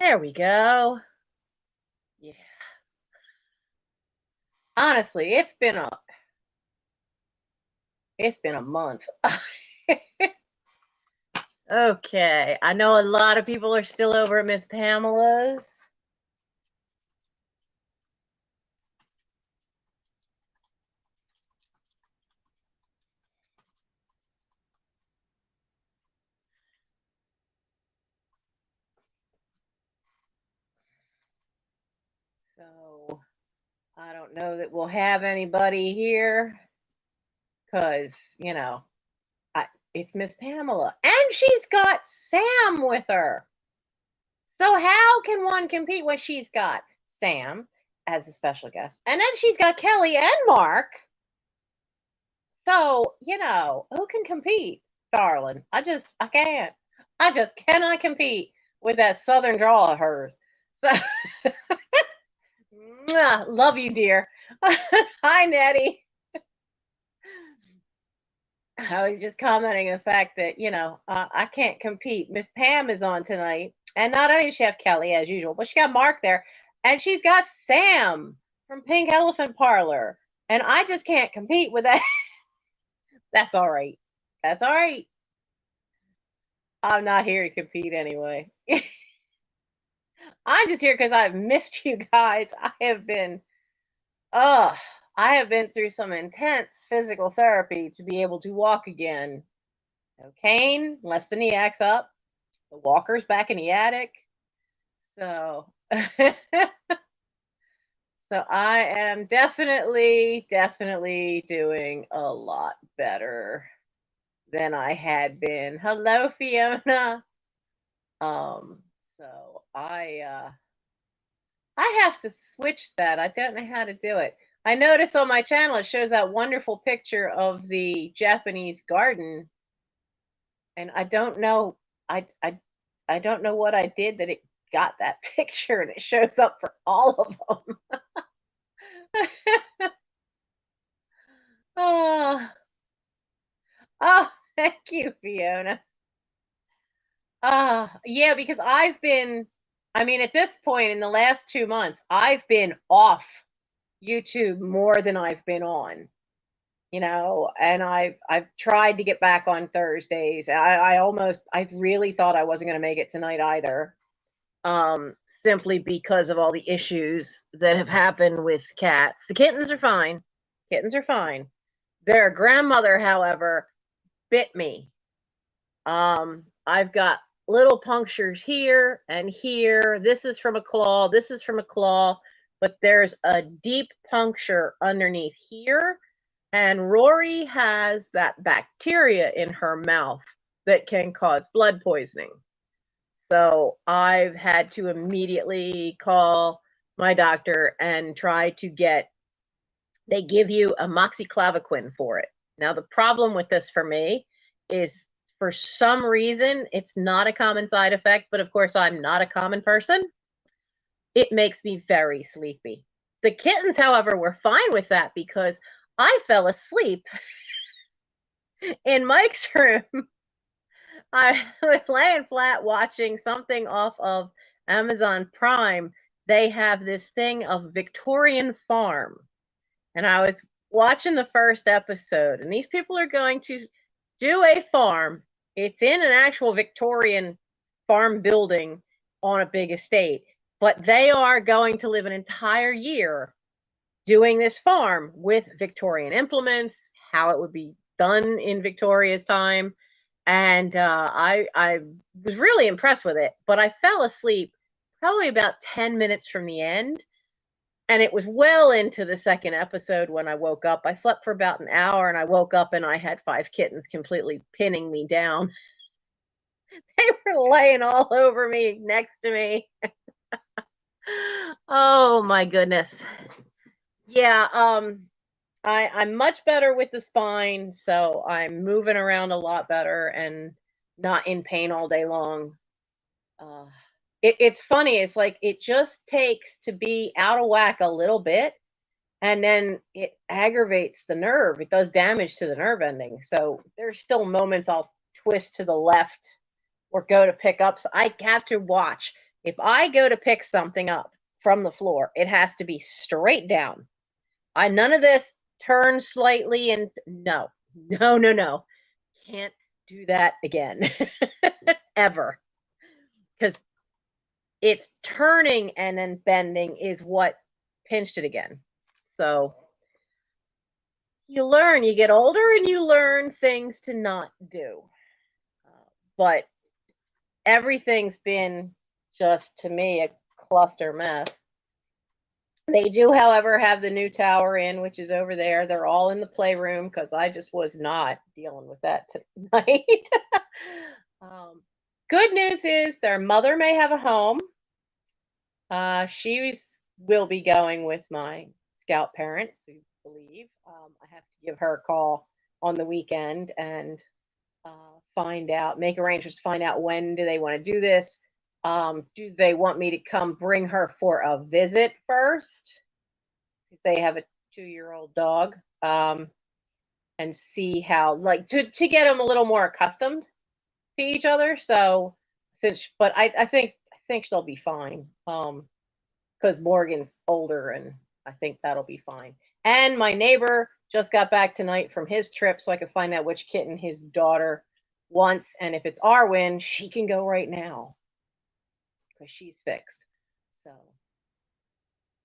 There we go. Yeah. Honestly, it's been a month. Okay. I know a lot of people are still over at Miss Pamela's. So I don't know that we'll have anybody here because, it's Miss Pamela. And she's got Sam with her. So how can one compete when she's got Sam as a special guest? And then she's got Kelly and Mark. So, who can compete, darling? I can't. I just cannot compete with that southern drawl of hers. So, love you, dear. Hi, Nettie. I was just commenting the fact that, I can't compete. Miss Pam is on tonight. And not only does she have Kelly, as usual, but she got Mark there. And she's got Sam from Pink Elephant Parlor. And I just can't compete with that. That's all right. That's all right. I'm not here to compete anyway. I'm just here because I've missed you guys. Uh, I have been through some intense physical therapy to be able to walk again. No cane, less than the axe up. The walker's back in the attic. So, so I am definitely doing a lot better than I had been. Hello, Fiona. Um, so I have to switch that. I don't know how to do it. I notice on my channel it shows that wonderful picture of the Japanese garden, and I don't know what I did that it got that picture and it shows up for all of them. Oh, oh, thank you, Fiona. Yeah, because I mean, at this point in the last 2 months, I've been off YouTube more than I've been on. And I've tried to get back on Thursdays. I really thought I wasn't going to make it tonight either. Simply because of all the issues that have happened with cats. The kittens are fine. Kittens are fine. Their grandmother, however, bit me. I've got little punctures here and here. This is from a claw. This is from a claw, but there's a deep puncture underneath here. And Rory has that bacteria in her mouth that can cause blood poisoning. So I've had to immediately call my doctor and try to they give you a moxiclaviquine for it. Now, the problem with this for me is for some reason, it's not a common side effect, but of course, I'm not a common person. It makes me very sleepy. The kittens, however, were fine with that because I fell asleep in Mike's room. I was laying flat watching something off of Amazon Prime. They have this thing of Victorian Farm. And I was watching the first episode, and these people are going to do a farm. It's in an actual Victorian farm building on a big estate, but they are going to live an entire year doing this farm with Victorian implements, how it would be done in Victoria's time. And I was really impressed with it, but I fell asleep probably about 10 minutes from the end. And it was well into the second episode when I woke up. I slept for about an hour and I woke up and I had 5 kittens completely pinning me down. They were laying all over me, next to me. Oh my goodness. Yeah, I'm much better with the spine, so I'm moving around a lot better and not in pain all day long. Uh, it's funny. It's like it just takes to be out of whack a little bit, and then it aggravates the nerve. It does damage to the nerve ending. So there's still moments I'll twist to the left or go to pick up. So I have to watch If I go to pick something up from the floor, it has to be straight down. None of this turn slightly and no, no, no, no. Can't do that again ever. Because it's turning and then bending is what pinched it again. So you learn, you get older and you learn things to not do. But everything's been just to me a cluster mess. They do, however, have the new tower in, which is over there. They're all in the playroom because I just was not dealing with that tonight. Good news is their mother may have a home. She will be going with my scout parents, who believe. I have to give her a call on the weekend and find out, make arrangements, find out when do they want to do this. Do they want me to come bring her for a visit first? Because they have a 2-year-old dog, and see how, like, to get them a little more accustomed to each other. So but I think she'll be fine. Because Morgan's older, and I think that'll be fine. And my neighbor just got back tonight from his trip, so I could find out which kitten his daughter wants, and if it's Arwen, she can go right now because she's fixed. So,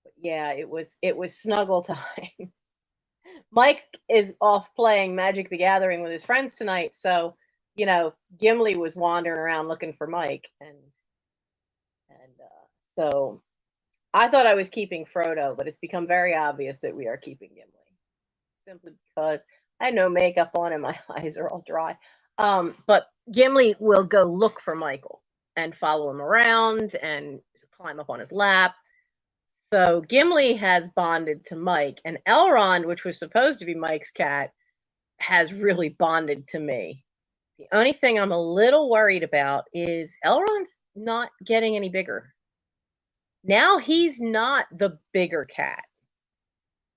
but yeah, it was snuggle time. Mike is off playing Magic the Gathering with his friends tonight, so Gimli was wandering around looking for Mike, and so I thought I was keeping Frodo, but it's become very obvious that we are keeping Gimli, simply because I had no makeup on and my eyes are all dry. But Gimli will go look for Michael and follow him around and climb up on his lap. So Gimli has bonded to Mike, and Elrond, which was supposed to be Mike's cat, has really bonded to me. The only thing I'm a little worried about is Elrond's not getting any bigger. Now he's not the bigger cat.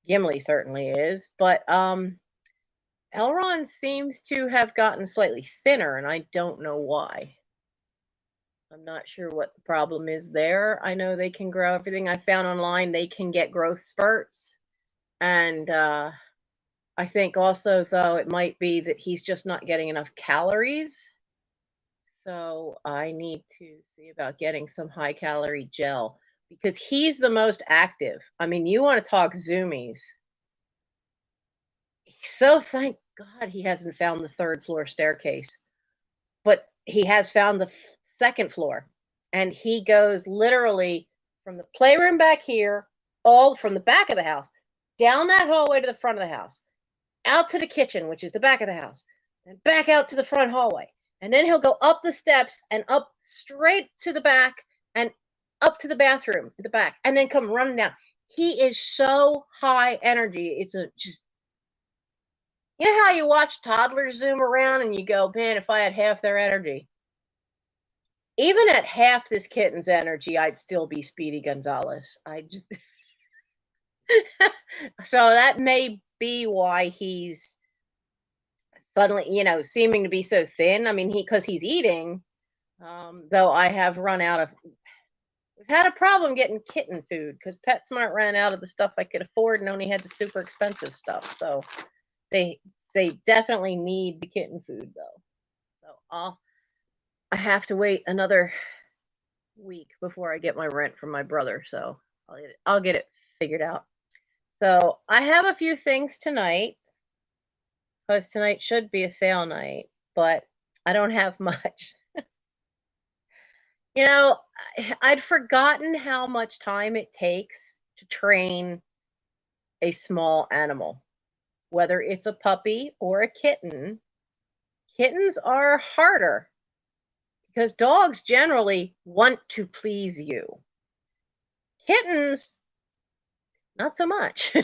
Gimli certainly is, but Elrond seems to have gotten slightly thinner, and I don't know why. I'm not sure what the problem is there. I know they can grow everything. I found online they can get growth spurts, and I think also, though, it might be that he's just not getting enough calories. So I need to see about getting some high-calorie gel, because he's the most active. I mean, you want to talk zoomies. So thank God he hasn't found the 3rd floor staircase, but he has found the 2nd floor, and he goes literally from the playroom back here, all from the back of the house, down that hallway to the front of the house, out to the kitchen, which is the back of the house, and back out to the front hallway. And then he'll go up the steps and up straight to the back and up to the bathroom at the back, and then come running down. He is so high energy. It's just, you know how you watch toddlers zoom around and you go, man, if I had half their energy. Even at half this kitten's energy, I'd still be Speedy Gonzalez. So that may be why he's suddenly, seeming to be so thin. I mean, because he's eating, though I have we've had a problem getting kitten food because PetSmart ran out of the stuff I could afford and only had the super expensive stuff. So they definitely need the kitten food, though. So I have to wait another week before I get my rent from my brother. So I'll get it figured out. So I have a few things tonight, because tonight should be a sale night, but I don't have much. I'd forgotten how much time it takes to train a small animal, whether it's a puppy or a kitten. Kittens are harder because dogs generally want to please you. Kittens, not so much.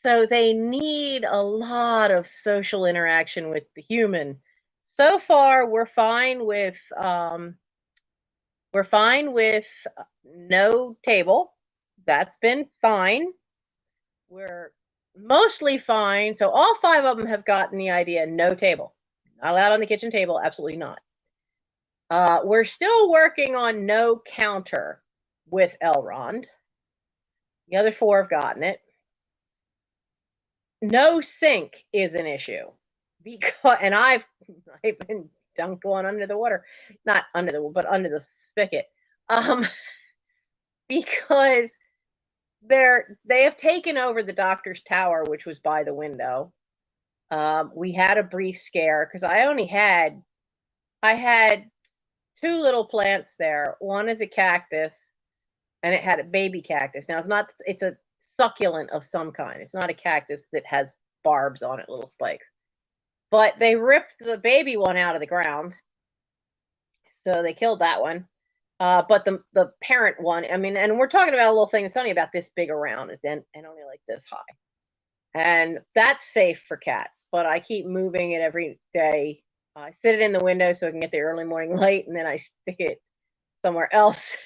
So they need a lot of social interaction with the human. So far, we're fine with no table. That's been fine. We're mostly fine. So all 5 of them have gotten the idea, no table. Not allowed on the kitchen table, absolutely not. We're still working on no counter with Elrond. The other four have gotten it. No sink is an issue because, and I've been dunked one under the water, not under the, but under the spigot, um, because they have taken over the doctor's tower, which was by the window. We had a brief scare because I had two little plants there. One is a cactus, and it had a baby cactus. Now it's a succulent of some kind. It's not a cactus that has barbs on it, little spikes. But they ripped the baby one out of the ground, so they killed that one. But the parent one, I mean, and we're talking about a little thing. It's only about this big around, and only like this high, and that's safe for cats. But I keep moving it every day. I sit it in the window so I can get the early morning light, and then I stick it somewhere else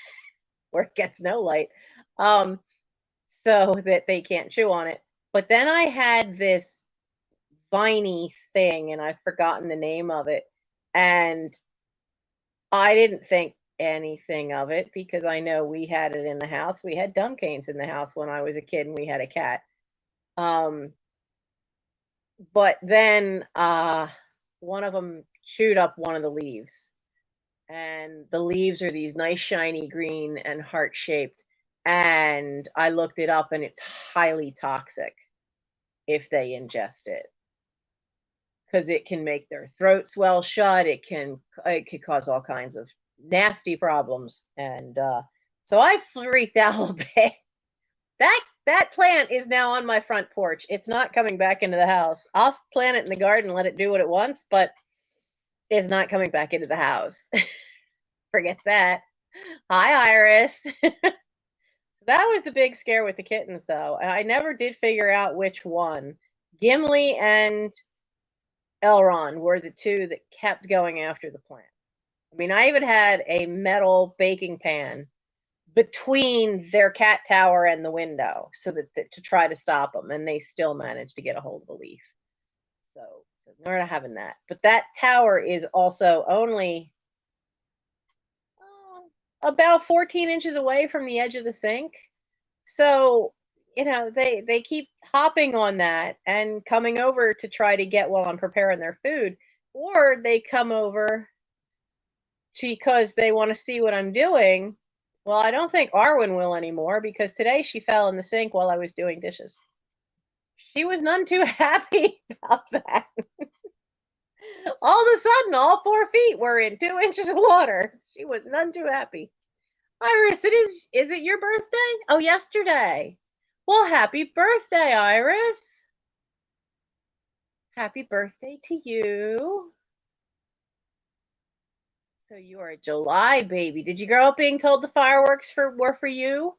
where it gets no light, so that they can't chew on it. But then I had this viney thing, and I've forgotten the name of it, and I didn't think anything of it because I know we had it in the house. We had dumb canes in the house when I was a kid, and we had a cat. Um, but then one of them chewed up one of the leaves, and the leaves are these nice shiny green and heart shaped. And I looked it up, and it's highly toxic if they ingest it because it can make their throat swell shut. It could cause all kinds of nasty problems. And so I freaked out a little bit. That plant is now on my front porch. It's not coming back into the house. I'll plant it in the garden and let it do what it wants, but it's not coming back into the house. Forget that. Hi, Iris. That was the big scare with the kittens, though. And I never did figure out which one. Gimli and Elrond were the two that kept going after the plant. I mean, I even had a metal baking pan between their cat tower and the window so that to try to stop them, and they still managed to get a hold of a leaf. So we're not having that. But that tower is also only about 14 inches away from the edge of the sink. So, they keep hopping on that and coming over to try to get while I'm preparing their food, or they come over because they want to see what I'm doing. Well, I don't think Arwen will anymore because today she fell in the sink while I was doing dishes. She was none too happy about that. All of a sudden, all 4 feet were in 2 inches of water. She was none too happy. Iris, is it your birthday? Oh, yesterday. Well, happy birthday, Iris. Happy birthday to you. So you are a July baby. Did you grow up being told the fireworks were for you?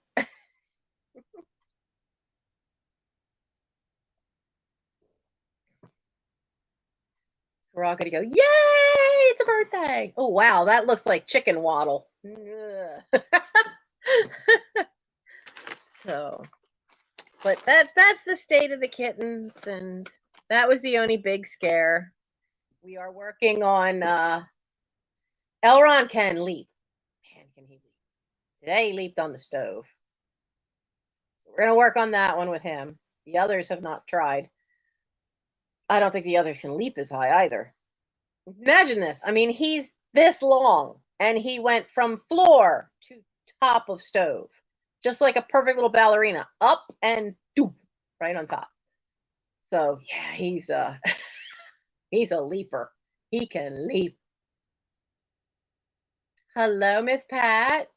We're all going to go, yay, it's a birthday. Oh, wow, that looks like chicken waddle. So, but that's the state of the kittens, and that was the only big scare. We are working on Elrond can leap. Man, can he leap? Today he leaped on the stove. So we're going to work on that one with him. The others have not tried. I don't think the others can leap as high either. Imagine this. I mean, he's this long, and he went from floor to top of stove, just like a perfect little ballerina, up and doop, right on top. So yeah, he's he's a leaper. He can leap. Hello, Miss Pat.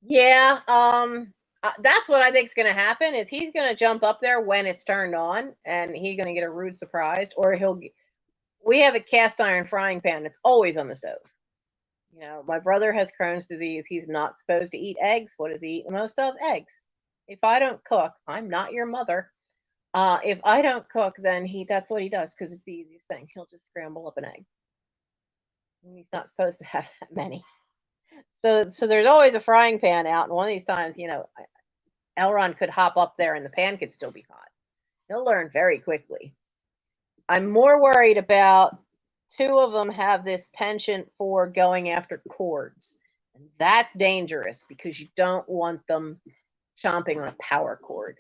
Yeah, that's what I think is going to happen. Is he's going to jump up there when it's turned on, and he's going to get a rude surprise, or we have a cast iron frying pan. It's always on the stove. My brother has Crohn's disease. He's not supposed to eat eggs. What does he eat the most of? Eggs. If I don't cook, I'm not your mother. If I don't cook, then that's what he does because it's the easiest thing. He'll just scramble up an egg. And he's not supposed to have that many. So there's always a frying pan out, and one of these times, Elrond could hop up there and the pan could still be hot. He'll learn very quickly. I'm more worried about two of them have this penchant for going after cords. And that's dangerous because you don't want them chomping on a power cord.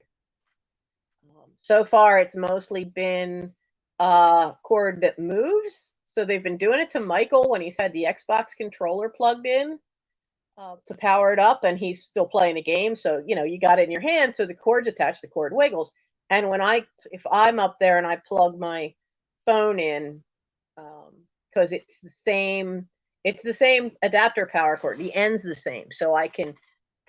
So far, it's mostly been a cord that moves. So they've been doing it to Michael when he's had the Xbox controller plugged in to power it up, and he's still playing a game. So you got it in your hand, so the cord's attached, the cord wiggles. And if I'm up there and I plug my phone in, because it's the same adapter power cord. The end's the same, so I can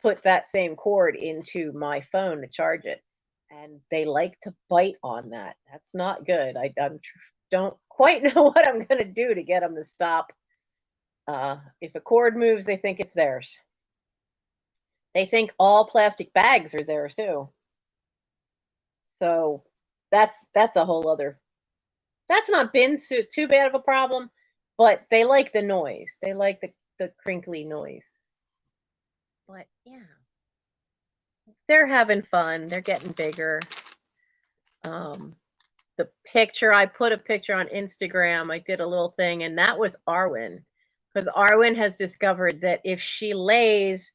put that same cord into my phone to charge it. And they like to bite on that. That's not good. I don't quite know what I'm going to do to get them to stop. If a cord moves, they think it's theirs. They think all plastic bags are theirs too. So that's a whole other. That's not been too bad of a problem, but they like the noise. They like the crinkly noise. But yeah, they're having fun. They're getting bigger. The picture, I put a picture on Instagram. I did a little thing, and that was Arwen, because Arwen has discovered that if she lays,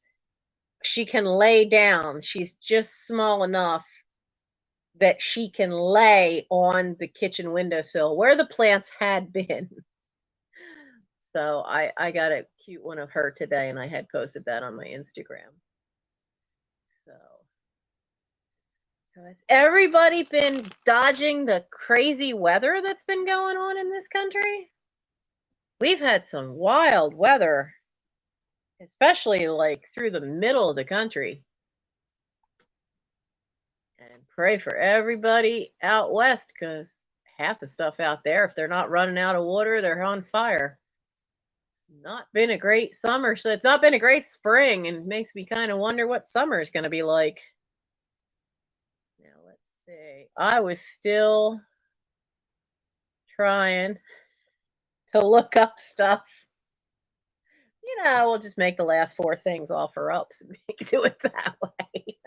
she can lay down. She's just small enough that she can lay on the kitchen windowsill where the plants had been. So I got a cute one of her today, and I had posted that on my Instagram. So has everybody been dodging the crazy weather that's been going on in this country? We've had some wild weather, especially like through the middle of the country. And pray for everybody out west, because half the stuff out there, if they're not running out of water, they're on fire. Not been a great summer, so it's not been a great spring, and makes me kind of wonder what summer is going to be like. Now let's see. I was still trying to look up stuff. We'll just make the last four things offer ups and do it that way.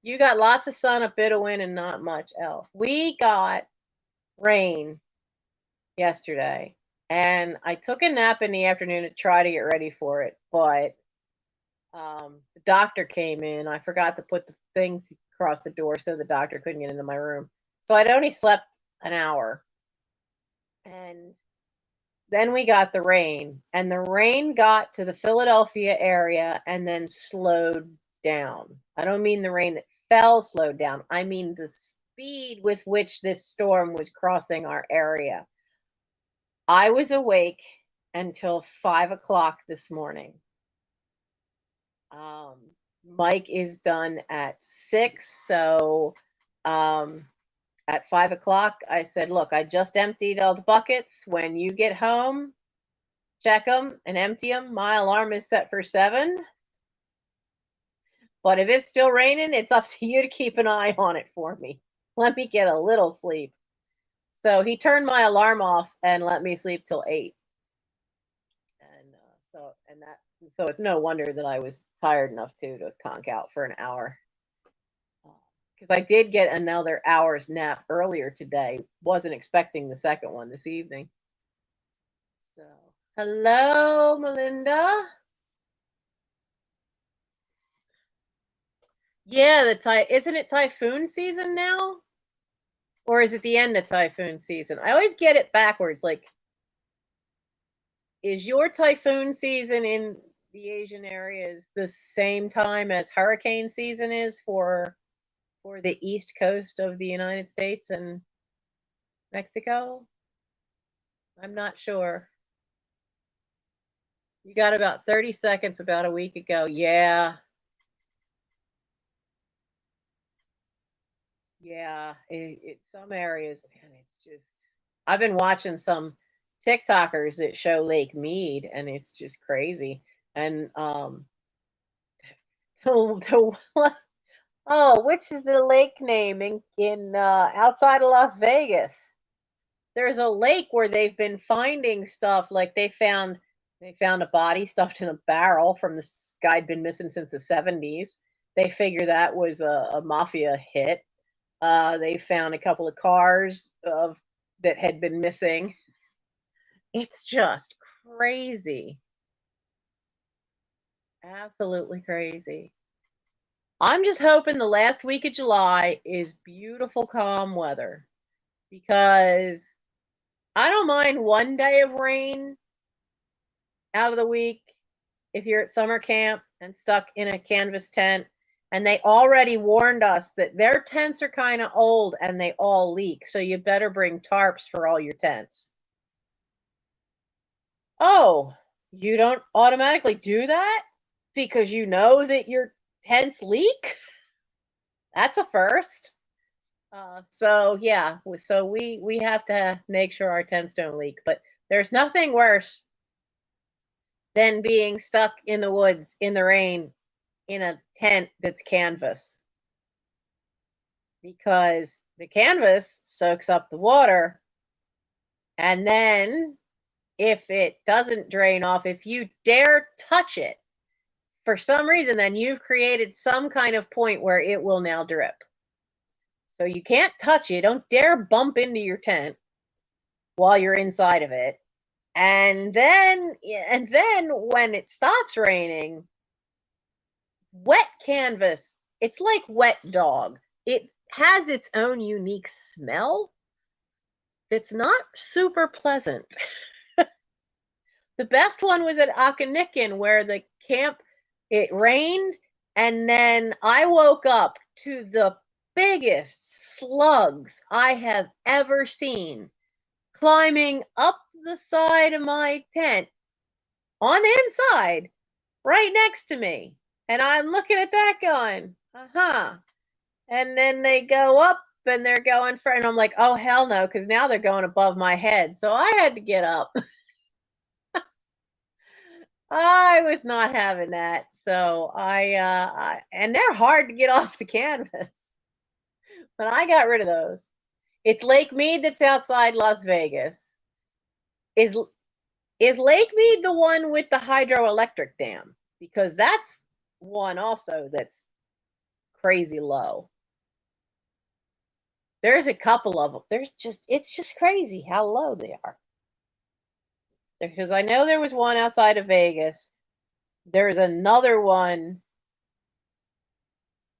You got lots of sun, a bit of wind, and not much else. We got rain yesterday, and I took a nap in the afternoon to try to get ready for it, but the doctor came in. I forgot to put the things across the door so the doctor couldn't get into my room. So I'd only slept an hour. And then we got the rain, and the rain got to the Philadelphia area and then slowed down. I don't mean the rain that fell slowed down. I mean the speed with which this storm was crossing our area. I was awake until 5 o'clock this morning. Mike is done at 6, so at 5 o'clock, I said, look, I just emptied all the buckets. When you get home, check them and empty them. My alarm is set for 7. But if it's still raining, it's up to you to keep an eye on it for me. Let me get a little sleep. So he turned my alarm off and let me sleep till 8. And so it's no wonder that I was tired enough to conk out for an hour. Because I did get another hour's nap earlier today. Wasn't expecting the second one this evening. So, hello, Melinda. Yeah, isn't it typhoon season now? Or is it the end of typhoon season? I always get it backwards. Like, is your typhoon season in the Asian areas the same time as hurricane season is for the east coast of the United States and Mexico? I'm not sure. You got about 30 seconds about a week ago. Yeah. Yeah. Some areas, man, it's just, I've been watching some TikTokers that show Lake Mead, and it's just crazy. And which is the lake name in outside of Las Vegas? There's a lake where they've been finding stuff, like they found a body stuffed in a barrel from this guy had been missing since the 70s. They figure that was a mafia hit. They found a couple of cars that had been missing. It's just crazy. Absolutely crazy. I'm just hoping the last week of July is beautiful, calm weather because I don't mind one day of rain out of the week if you're at summer camp and stuck in a canvas tent. And they already warned us that their tents are kind of old and they all leak. So you better bring tarps for all your tents. Oh, you don't automatically do that because you know that your tents leak? That's a first. So yeah, so we have to make sure our tents don't leak. But there's nothing worse than being stuck in the woods in the rain in a tent that's canvas because the canvas soaks up the water, and then if it doesn't drain off, if you dare touch it for some reason, then you've created some kind of point where it will now drip. So you can't touch it. Don't dare bump into your tent while you're inside of it. And then when it stops raining, wet canvas, it's like wet dog. It has its own unique smell that's not super pleasant. The best one was at Akanikin where the camp it rained and then I woke up to the biggest slugs I have ever seen climbing up the side of my tent on the inside right next to me. And I'm looking at that going, uh-huh. And then they go up and they're going for, and I'm like, oh, hell no, because now they're going above my head. So I had to get up. I was not having that. So and they're hard to get off the canvas, but I got rid of those. It's Lake Mead that's outside Las Vegas. Is is Lake Mead the one with the hydroelectric dam? Because that's one also that's crazy low. There's a couple of them. It's just crazy how low they are. Because I know there was one outside of Vegas. There's another one.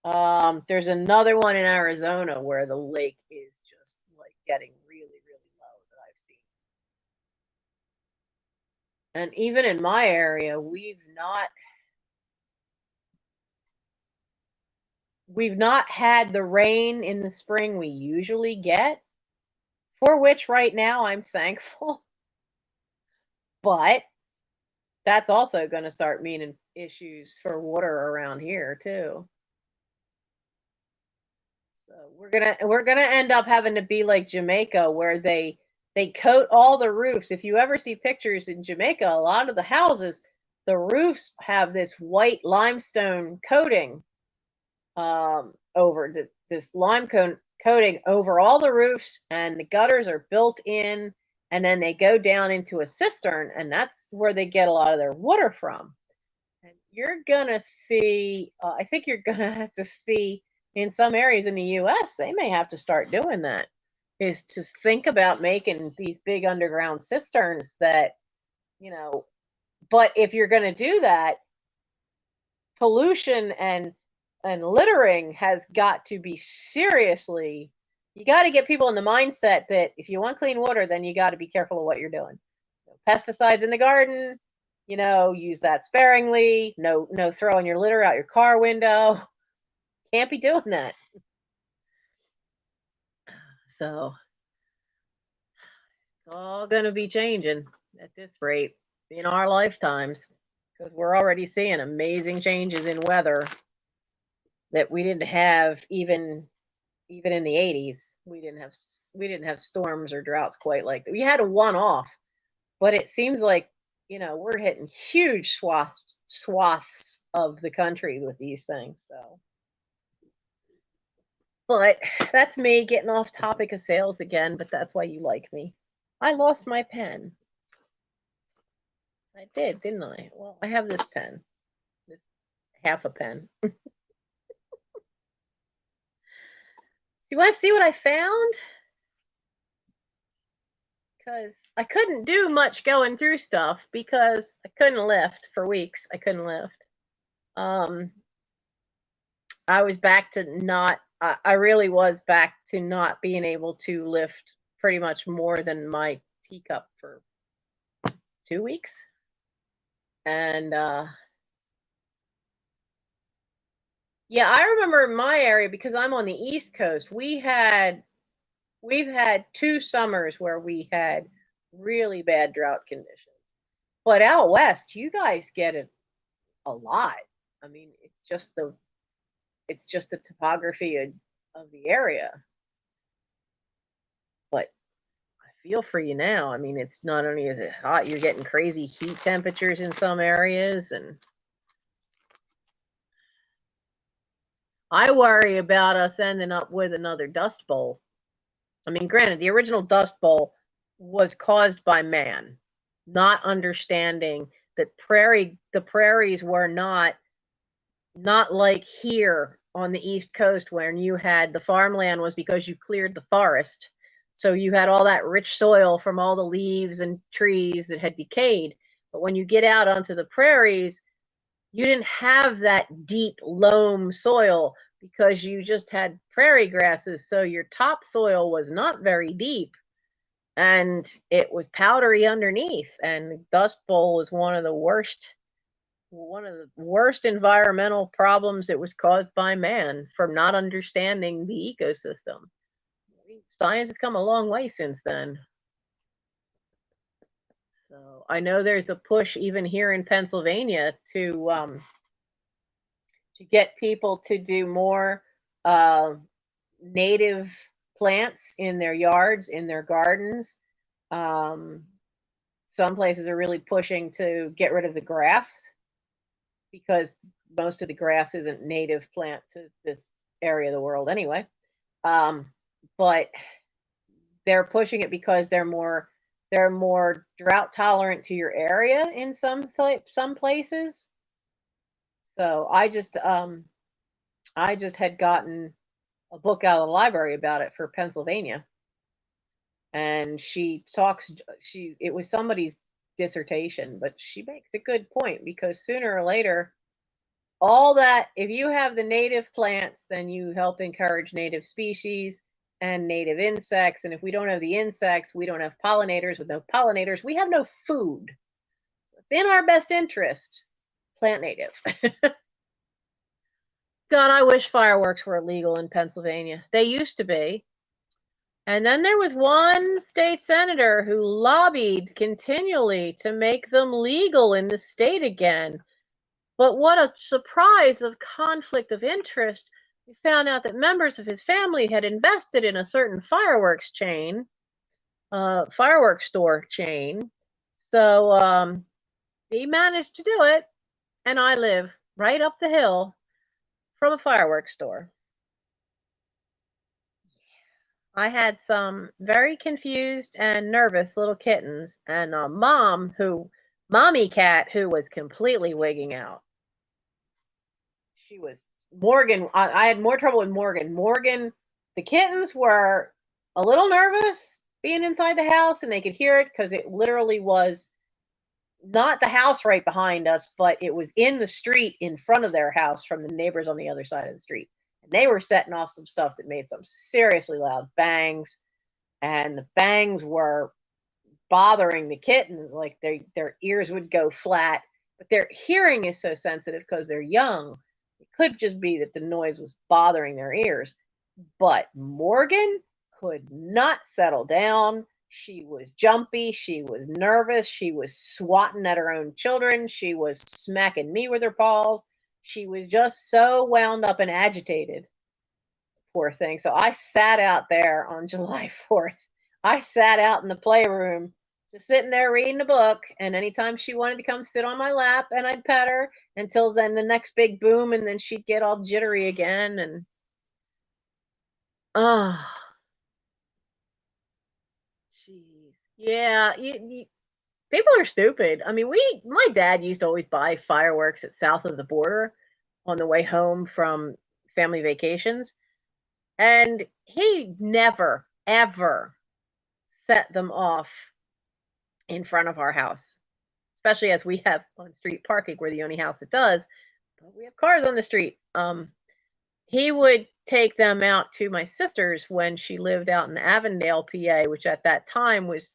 There's another one in Arizona where the lake is just like getting really, really low that I've seen. And even in my area, we've not had the rain in the spring we usually get, for which right now I'm thankful. But that's also going to start meaning issues for water around here too. So we're gonna end up having to be like Jamaica, where they coat all the roofs. If you ever see pictures in Jamaica, a lot of the houses, the roofs have this white limestone coating over this coating over all the roofs, and the gutters are built in, and then they go down into a cistern, and that's where they get a lot of their water from. And you're gonna see, I think you're gonna have to see in some areas in the US, they may have to start doing that, is to think about making these big underground cisterns that, you know, but if you're gonna do that, pollution and littering has got to be seriously, you got to get people in the mindset that if you want clean water, then you got to be careful of what you're doing. Pesticides in the garden, use that sparingly. No throwing your litter out your car window. Can't be doing that. So it's all going to be changing at this rate in our lifetimes, because we're already seeing amazing changes in weather that we didn't have even in the 80s. We didn't have storms or droughts quite like that. We had a one off, but it seems like we're hitting huge swaths of the country with these things. So, but that's me getting off topic of sales again. But that's why you like me. I lost my pen. I did, didn't I? Well, I have this pen. This half a pen. you want to see what I found? Because I couldn't do much going through stuff because I couldn't lift for weeks. I couldn't lift. Um, I was back to not, I really was back to not being able to lift pretty much more than my teacup for 2 weeks. And yeah, I remember in my area, because I'm on the East Coast, we've had 2 summers where we had really bad drought conditions. But out west, you guys get it a lot. I mean, it's just the topography of the area. But I feel for you now. I mean, it's not only is it hot, you're getting crazy heat temperatures in some areas, and I worry about us ending up with another dust bowl. I mean, granted, the original dust bowl was caused by man, not understanding that the prairies were not like here on the East Coast, where you had the farmland was because you cleared the forest. So you had all that rich soil from all the leaves and trees that had decayed. But when you get out onto the prairies, you didn't have that deep loam soil because you just had prairie grasses. So your topsoil was not very deep and it was powdery underneath. And the Dust Bowl was one of the worst environmental problems that was caused by man from not understanding the ecosystem. Science has come a long way since then. So I know there's a push even here in Pennsylvania to get people to do more native plants in their yards, in their gardens. Um, some places are really pushing to get rid of the grass because most of the grass isn't native plant to this area of the world anyway. But they're pushing it because they're more drought tolerant to your area in some places. So I just had gotten a book out of the library about it for Pennsylvania, and she it was somebody's dissertation, but she makes a good point because sooner or later, all that, if you have the native plants, then you help encourage native species and native insects. And if we don't have the insects, we don't have pollinators. With no pollinators, we have no food. It's in our best interest. Plant native. God, I wish fireworks were illegal in Pennsylvania. They used to be. And then there was one state senator who lobbied continually to make them legal in the state again. But what a surprise of conflict of interest. We found out that members of his family had invested in a certain fireworks store chain. So he managed to do it. And I live right up the hill from a fireworks store. I had some very confused and nervous little kittens and a mommy cat who was completely wigging out. She was Morgan. I had more trouble with Morgan. Morgan, the kittens were a little nervous being inside the house and they could hear it because it literally was not the house right behind us, but it was in the street in front of their house from the neighbors on the other side of the street. And they were setting off some stuff that made some seriously loud bangs. And the bangs were bothering the kittens. Like their ears would go flat, but their hearing is so sensitive because they're young. It could just be that the noise was bothering their ears. But Morgan could not settle down. She was jumpy. She was nervous. She was swatting at her own children. She was smacking me with her paws. She was just so wound up and agitated. Poor thing. So I sat out there on July 4th. I sat out in the playroom, just sitting there reading a book. And anytime she wanted to come sit on my lap, and I'd pet her until then the next big boom, and then she'd get all jittery again. And oh, jeez. Yeah, people are stupid. I mean, my dad used to always buy fireworks at south of the border on the way home from family vacations. And he never, ever set them off in front of our house, especially as we have on street parking. We're the only house that does, but we have cars on the street. He would take them out to my sister's when she lived out in Avondale, PA, which at that time was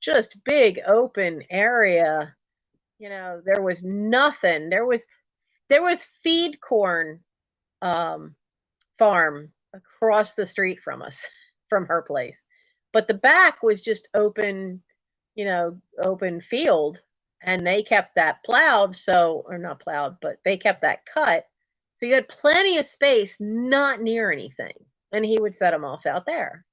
just big open area. You know, there was nothing. There was feed corn um, farm across the street from us, from her place. But the back was just open, open field. And they kept that plowed, so, or not plowed, but they kept that cut. So you had plenty of space, not near anything. And he would set them off out there.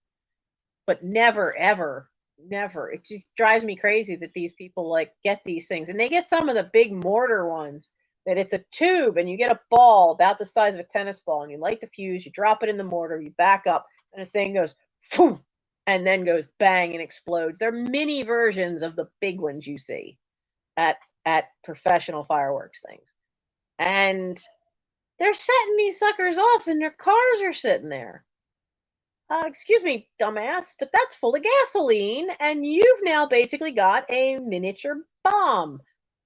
But never, ever, never. It just drives me crazy that these people like get these things. And they get some of the big mortar ones that it's a tube and you get a ball about the size of a tennis ball and you light the fuse, you drop it in the mortar, you back up, and the thing goes poof, and then goes bang and explodes. They're mini versions of the big ones you see at professional fireworks things. And they're setting these suckers off and their cars are sitting there. Excuse me, dumbass, but that's full of gasoline, and you've now basically got a miniature bomb.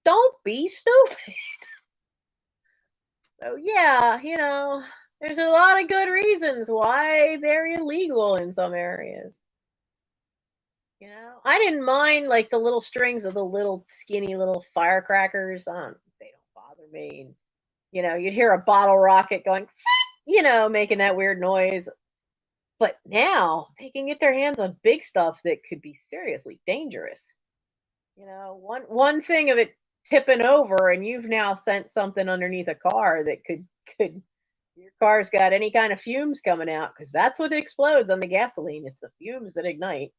Don't be stupid. So, yeah, there's a lot of good reasons why they're illegal in some areas. I didn't mind like the little strings of the little skinny little firecrackers. They don't bother me. And, you'd hear a bottle rocket going, making that weird noise. But now they can get their hands on big stuff that could be seriously dangerous. One thing of it tipping over and you've now sent something underneath a car that could your car's got any kind of fumes coming out, because that's what explodes on the gasoline. It's the fumes that ignite.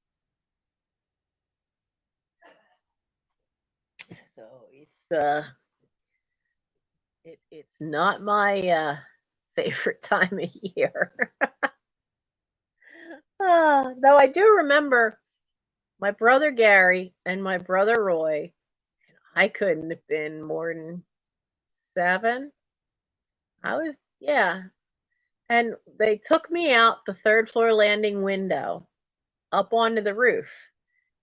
So it's not my favorite time of year. Though I do remember my brother Gary and my brother Roy. I couldn't have been more than 7. I was, yeah. And they took me out the third floor landing window up onto the roof.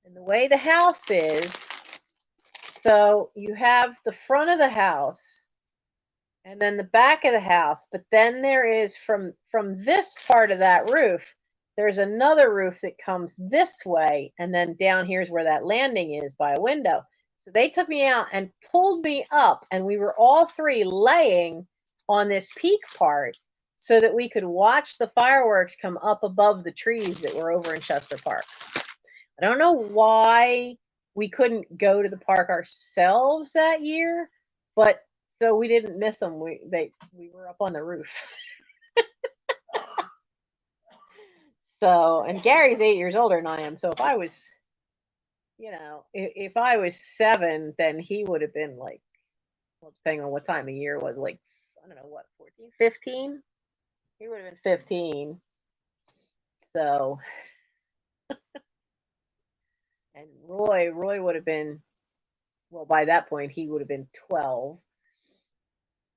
And the way the house is, so you have the front of the house and then the back of the house, but then there is from this part of that roof, there's another roof that comes this way, and then down here's where that landing is by a window. So they took me out and pulled me up, and we were all 3 laying on this peak part so that we could watch the fireworks come up above the trees that were over in Chester Park. I don't know why we couldn't go to the park ourselves that year, but so we didn't miss them. We were up on the roof. So, and Gary's 8 years older than I am. So if I was, if I was 7, then he would have been like, well, depending on what time of year it was, like, I don't know, what, 14, 15? He would have been 15. So, and Roy would have been, well, by that point, he would have been 12.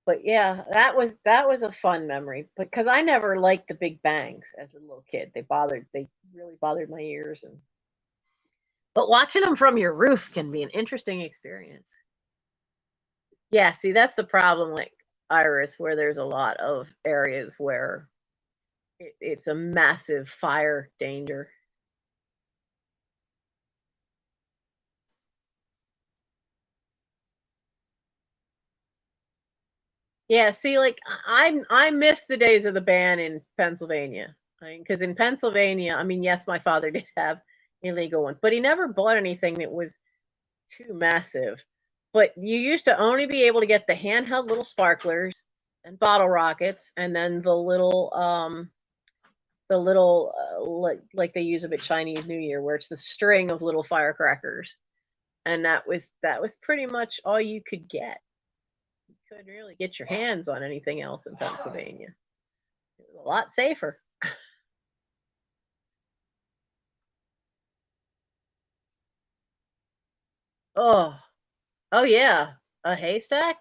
But yeah, that was a fun memory because I never liked the big bangs as a little kid. They really bothered my ears. But watching them from your roof can be an interesting experience. Yeah, see, that's the problem, like Iris, where there's a lot of areas where it's a massive fire danger. Yeah, see, like I miss the days of the ban in Pennsylvania. I mean, because in Pennsylvania, I mean, yes, my father did have illegal ones, but he never bought anything that was too massive. But you used to only be able to get the handheld little sparklers and bottle rockets, and then the little like they use them at Chinese New Year, where it's the string of little firecrackers, and that was pretty much all you could get. You couldn't really get your hands on anything else in Pennsylvania. It was a lot safer. Oh, oh yeah, a haystack.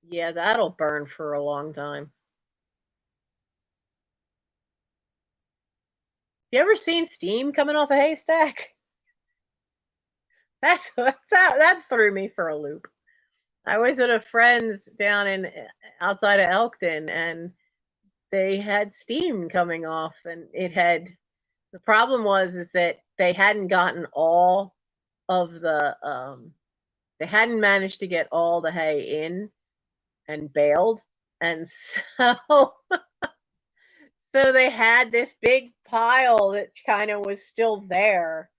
Yeah, that'll burn for a long time. You ever seen steam coming off a haystack? That threw me for a loop. I was at a friend's down in outside of Elkton, and they had steam coming off, and the problem was is that they hadn't gotten all of they hadn't managed to get all the hay in and baled, and so so they had this big pile that kind of was still there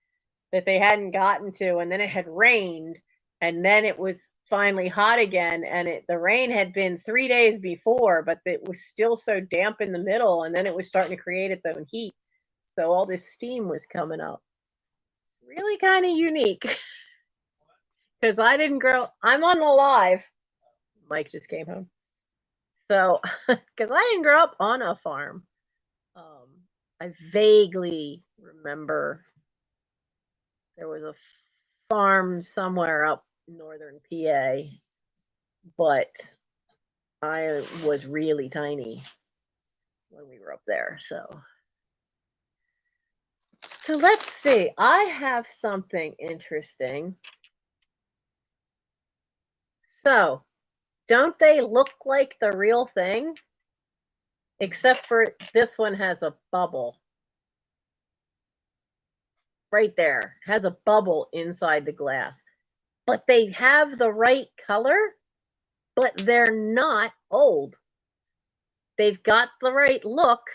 that they hadn't gotten to, and then it had rained, and then it was finally hot again, and the rain had been 3 days before, but it was still so damp in the middle, and then it was starting to create its own heat, so all this steam was coming up. It's really kind of unique because I'm on the live. Mike just came home. So because I didn't grow up on a farm, I vaguely remember there was a farm somewhere up northern PA, but I was really tiny when we were up there. So let's see. I have something interesting. So, don't they look like the real thing? Except for this one has a bubble. Right there. It has a bubble inside the glass. But they have the right color, but they're not old. They've got the right look.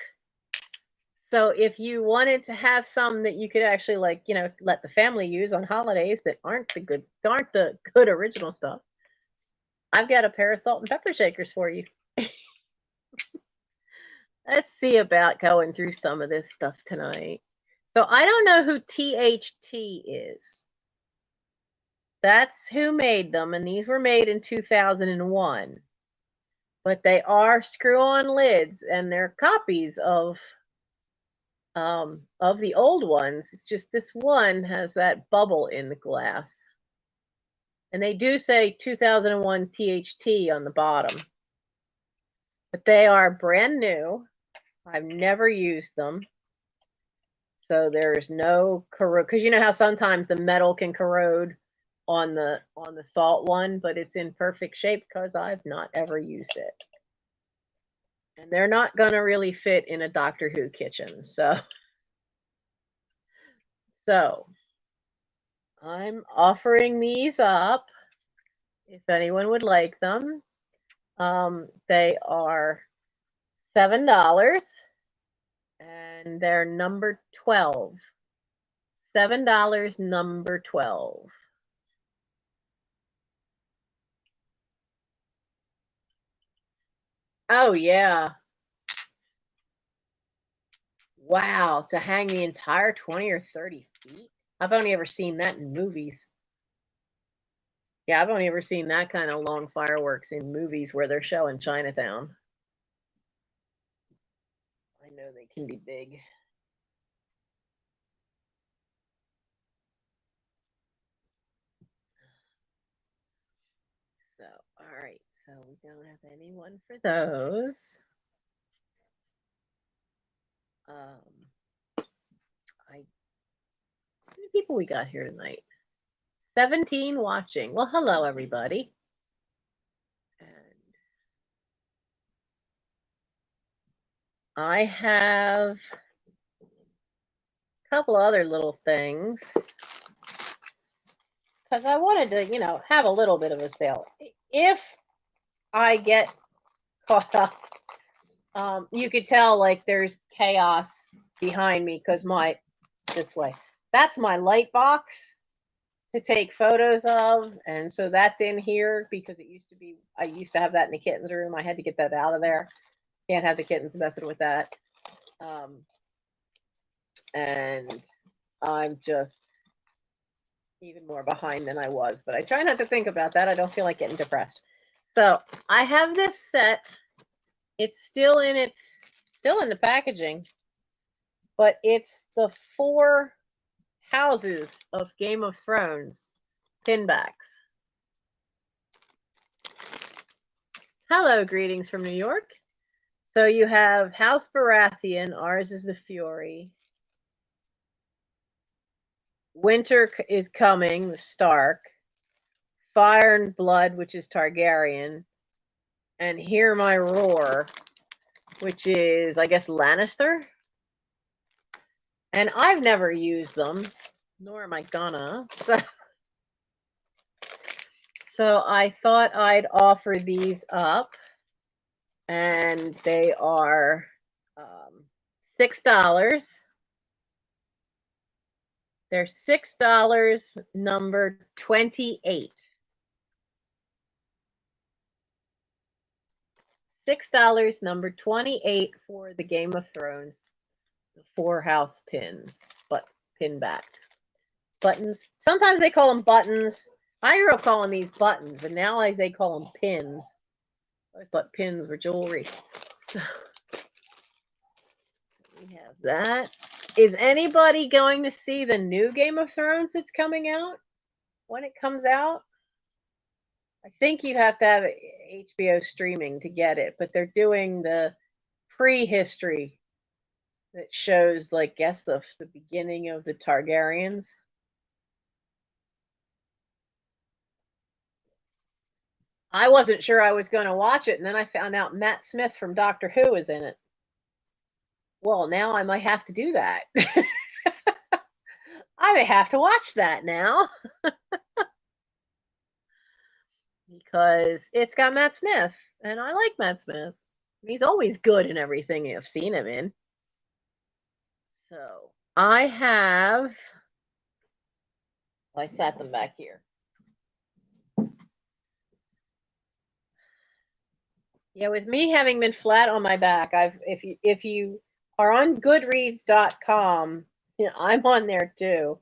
So if you wanted to have some that you could actually let the family use on holidays that aren't the good original stuff, I've got a pair of salt and pepper shakers for you. Let's see about going through some of this stuff tonight. So I don't know who THT is. That's who made them, and these were made in 2001. But they are screw-on lids, and they're copies of the old ones. It's just this one has that bubble in the glass. And they do say 2001 THT on the bottom. But they are brand new. I've never used them. So there's no corrode, because you know how sometimes the metal can corrode on the salt one, but it's in perfect shape because I've not ever used it. And they're not going to really fit in a Doctor Who kitchen. So I'm offering these up if anyone would like them. They are $7 and they're number 12. $7, number 12. Oh, yeah. Wow, to hang the entire 20 or 30 feet? I've only ever seen that in movies. Yeah, I've only ever seen that kind of long fireworks in movies where they're showing Chinatown. I know they can be big. So, all right. So we don't have anyone for those. How many people we got here tonight? 17 watching. Well, hello, everybody. And I have a couple other little things because I wanted to, have a little bit of a sale. If I get caught up, you could tell like there's chaos behind me because this way. That's my light box to take photos of, and so that's in here because I used to have that in the kittens room. I had to get that out of there. Can't have the kittens messing with that. And I'm just even more behind than I was, but I try not to think about that. I don't feel like getting depressed. So I have this set. It's still in the packaging, but it's the 4 houses of Game of Thrones pinbacks. Hello, greetings from New York. So you have House Baratheon, ours is the Fury. Winter is Coming, the Stark, Fire and Blood, which is Targaryen, and Hear My Roar, which is, I guess, Lannister. And I've never used them, nor am I gonna. So I thought I'd offer these up, and they are $6. They're $6, number 28. $6, number 28 for the Game of Thrones, the 4-house pins, but pin back. Buttons. Sometimes they call them buttons. I grew up calling these buttons, and now they call them pins. I always thought pins were jewelry. So we have that. Is anybody going to see the new Game of Thrones that's coming out when it comes out? I think you have to have HBO streaming to get it, but they're doing the prehistory that shows, like, guess the beginning of the Targaryens. I wasn't sure I was going to watch it, and then I found out Matt Smith from Doctor Who is in it. Well, now I might have to do that. I may have to watch that now. Because it's got Matt Smith, and I like Matt Smith. He's always good in everything I've seen him in. So I sat them back here. Yeah, with me having been flat on my back, if you are on Goodreads.com, I'm on there too.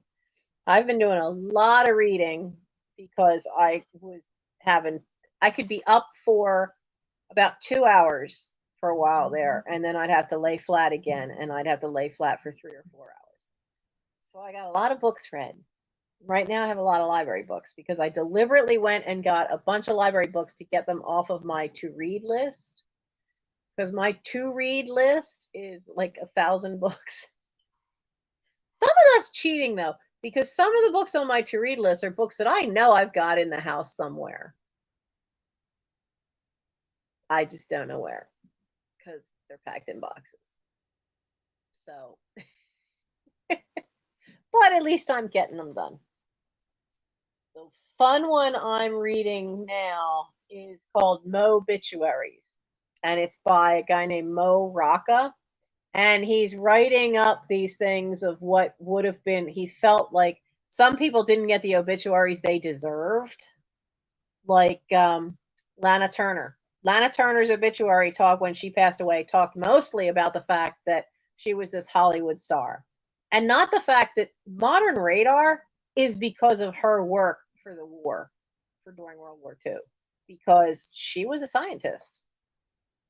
I've been doing a lot of reading because I could be up for about 2 hours for a while there, and then I'd have to lay flat again, and I'd have to lay flat for 3 or 4 hours. So I got a lot of books read. Right now I have a lot of library books because I deliberately went and got a bunch of library books to get them off of my to-read list, because my to-read list is like 1,000 books. Some of that's cheating though, because some of the books on my to-read list are books that I know I've got in the house somewhere. I just don't know where, because they're packed in boxes. So, but at least I'm getting them done. The fun one I'm reading now is called Mobituaries, and it's by a guy named Mo Rocca. And he's writing up these things of what would have been, he felt like some people didn't get the obituaries they deserved, like Lana Turner. Lana Turner's obituary talk when she passed away talked mostly about the fact that she was this Hollywood star, and not the fact that modern radar is because of her work for the war, for during World War II, because she was a scientist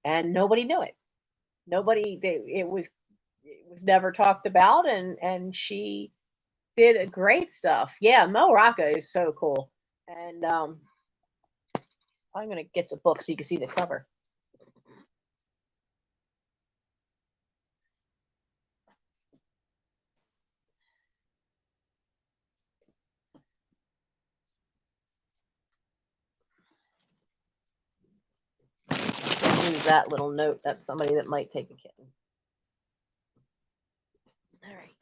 and nobody knew it. It was never talked about, and she did a great stuff. Yeah, Mo Rocca is so cool. And I'm gonna get the book so you can see this cover. Use that little note. That's somebody that might take a kitten. All right.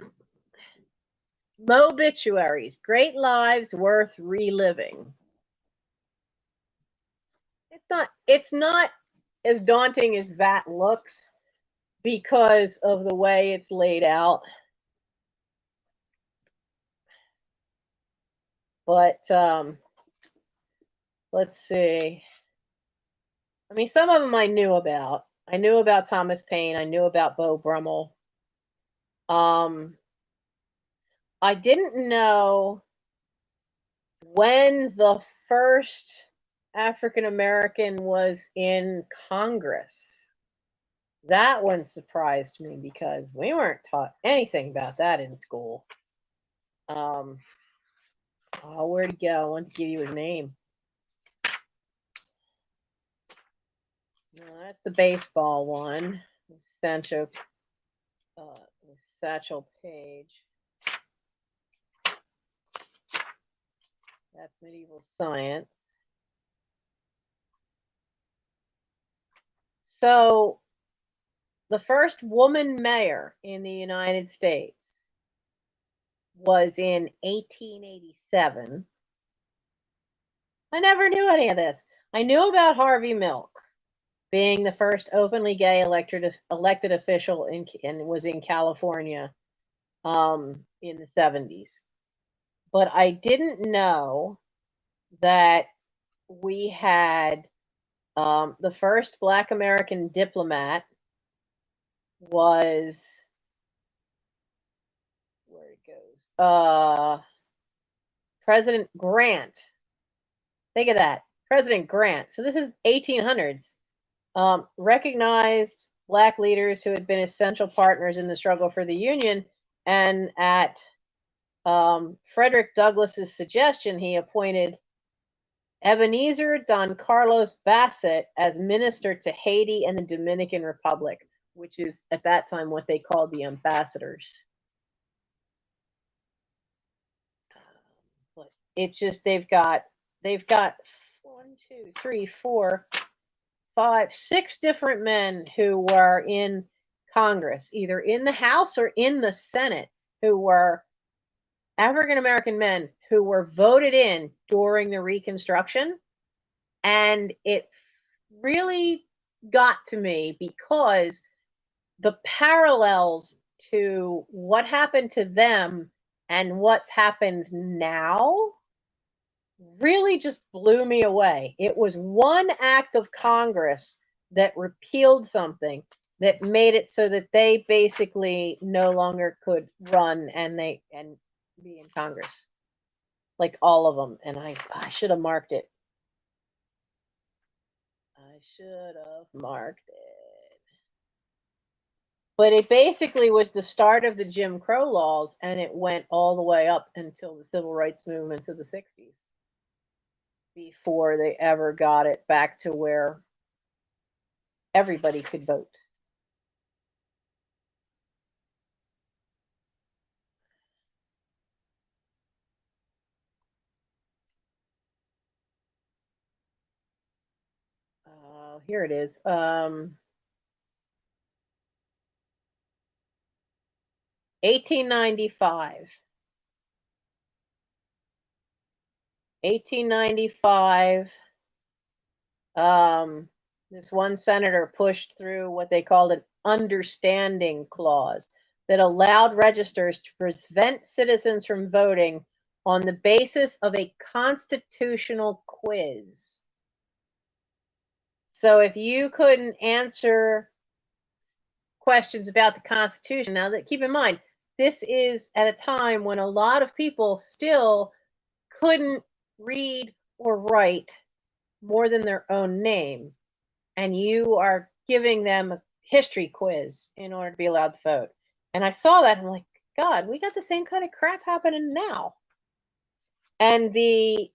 Mobituaries, great lives worth reliving. It's not as daunting as that looks because of the way it's laid out. But let's see. I mean, some of them I knew about. I knew about Thomas Paine. I knew about Beau Brummel. I didn't know when the first African American was in Congress. That one surprised me because we weren't taught anything about that in school. Oh, where'd he go? I wanted to give you his name. No, that's the baseball one. Satchel Paige. That's medieval science. So the first woman mayor in the United States was in 1887. I never knew any of this. I knew about Harvey Milk being the first openly gay elected official and was in California in the 70s. But I didn't know that we had the first Black American diplomat was where it goes. President Grant. Think of that. President Grant. So this is 1800s. Recognized Black leaders who had been essential partners in the struggle for the Union. And at Frederick Douglass's suggestion, he appointed Ebenezer Don Carlos Bassett as minister to Haiti and the Dominican Republic, which is at that time what they called the ambassadors. But it's just they've got 1, 2, 3, 4, 5, 6 different men who were in Congress, either in the House or in the Senate, who were African American men who were voted in during the Reconstruction. And it really got to me because the parallels to what happened to them and what's happened now really just blew me away. It was one act of Congress that repealed something that made it so that they basically no longer could run and be in Congress, like all of them. And I should have marked it. I should have marked it. But it basically was the start of the Jim Crow laws, and it went all the way up until the civil rights movements of the 60s before they ever got it back to where everybody could vote. Here it is. 1895. 1895. This one senator pushed through what they called an understanding clause that allowed registers to prevent citizens from voting on the basis of a constitutional quiz. So if you couldn't answer questions about the Constitution, now that keep in mind, this is at a time when a lot of people still couldn't read or write more than their own name, and you are giving them a history quiz in order to be allowed to vote. And I saw that, and I'm like, God, we got the same kind of crap happening now. And the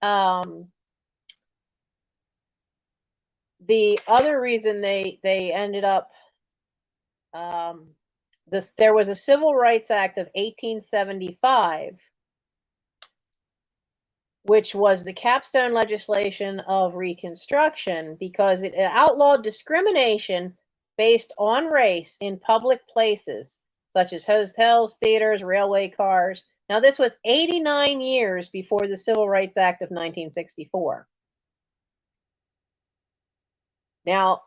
other reason they ended up there was a Civil Rights Act of 1875, which was the capstone legislation of Reconstruction, because it outlawed discrimination based on race in public places, such as hotels, theaters, railway cars. Now, this was 89 years before the Civil Rights Act of 1964. Now,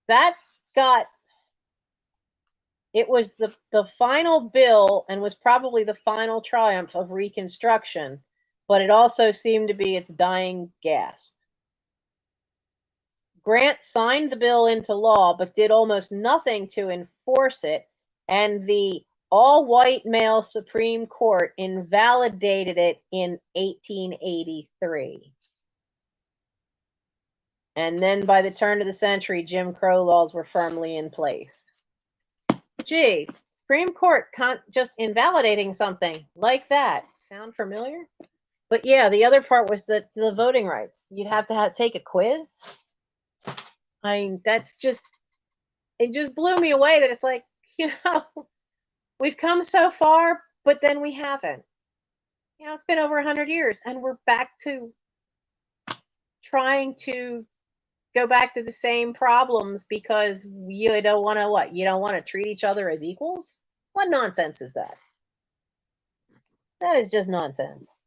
that it was the final bill and was probably the final triumph of Reconstruction, but it also seemed to be its dying gasp. Grant signed the bill into law, but did almost nothing to enforce it, and the all-white male Supreme Court invalidated it in 1883. And then by the turn of the century, Jim Crow laws were firmly in place. Gee, Supreme Court just invalidating something like that. Sound familiar? But yeah, the other part was the voting rights. You'd have to take a quiz. I mean, it just blew me away that it's like, we've come so far, but then we haven't. It's been over 100 years, and we're back to trying to go back to the same problems because you don't want to what? You don't want to treat each other as equals? What nonsense is that? That is just nonsense.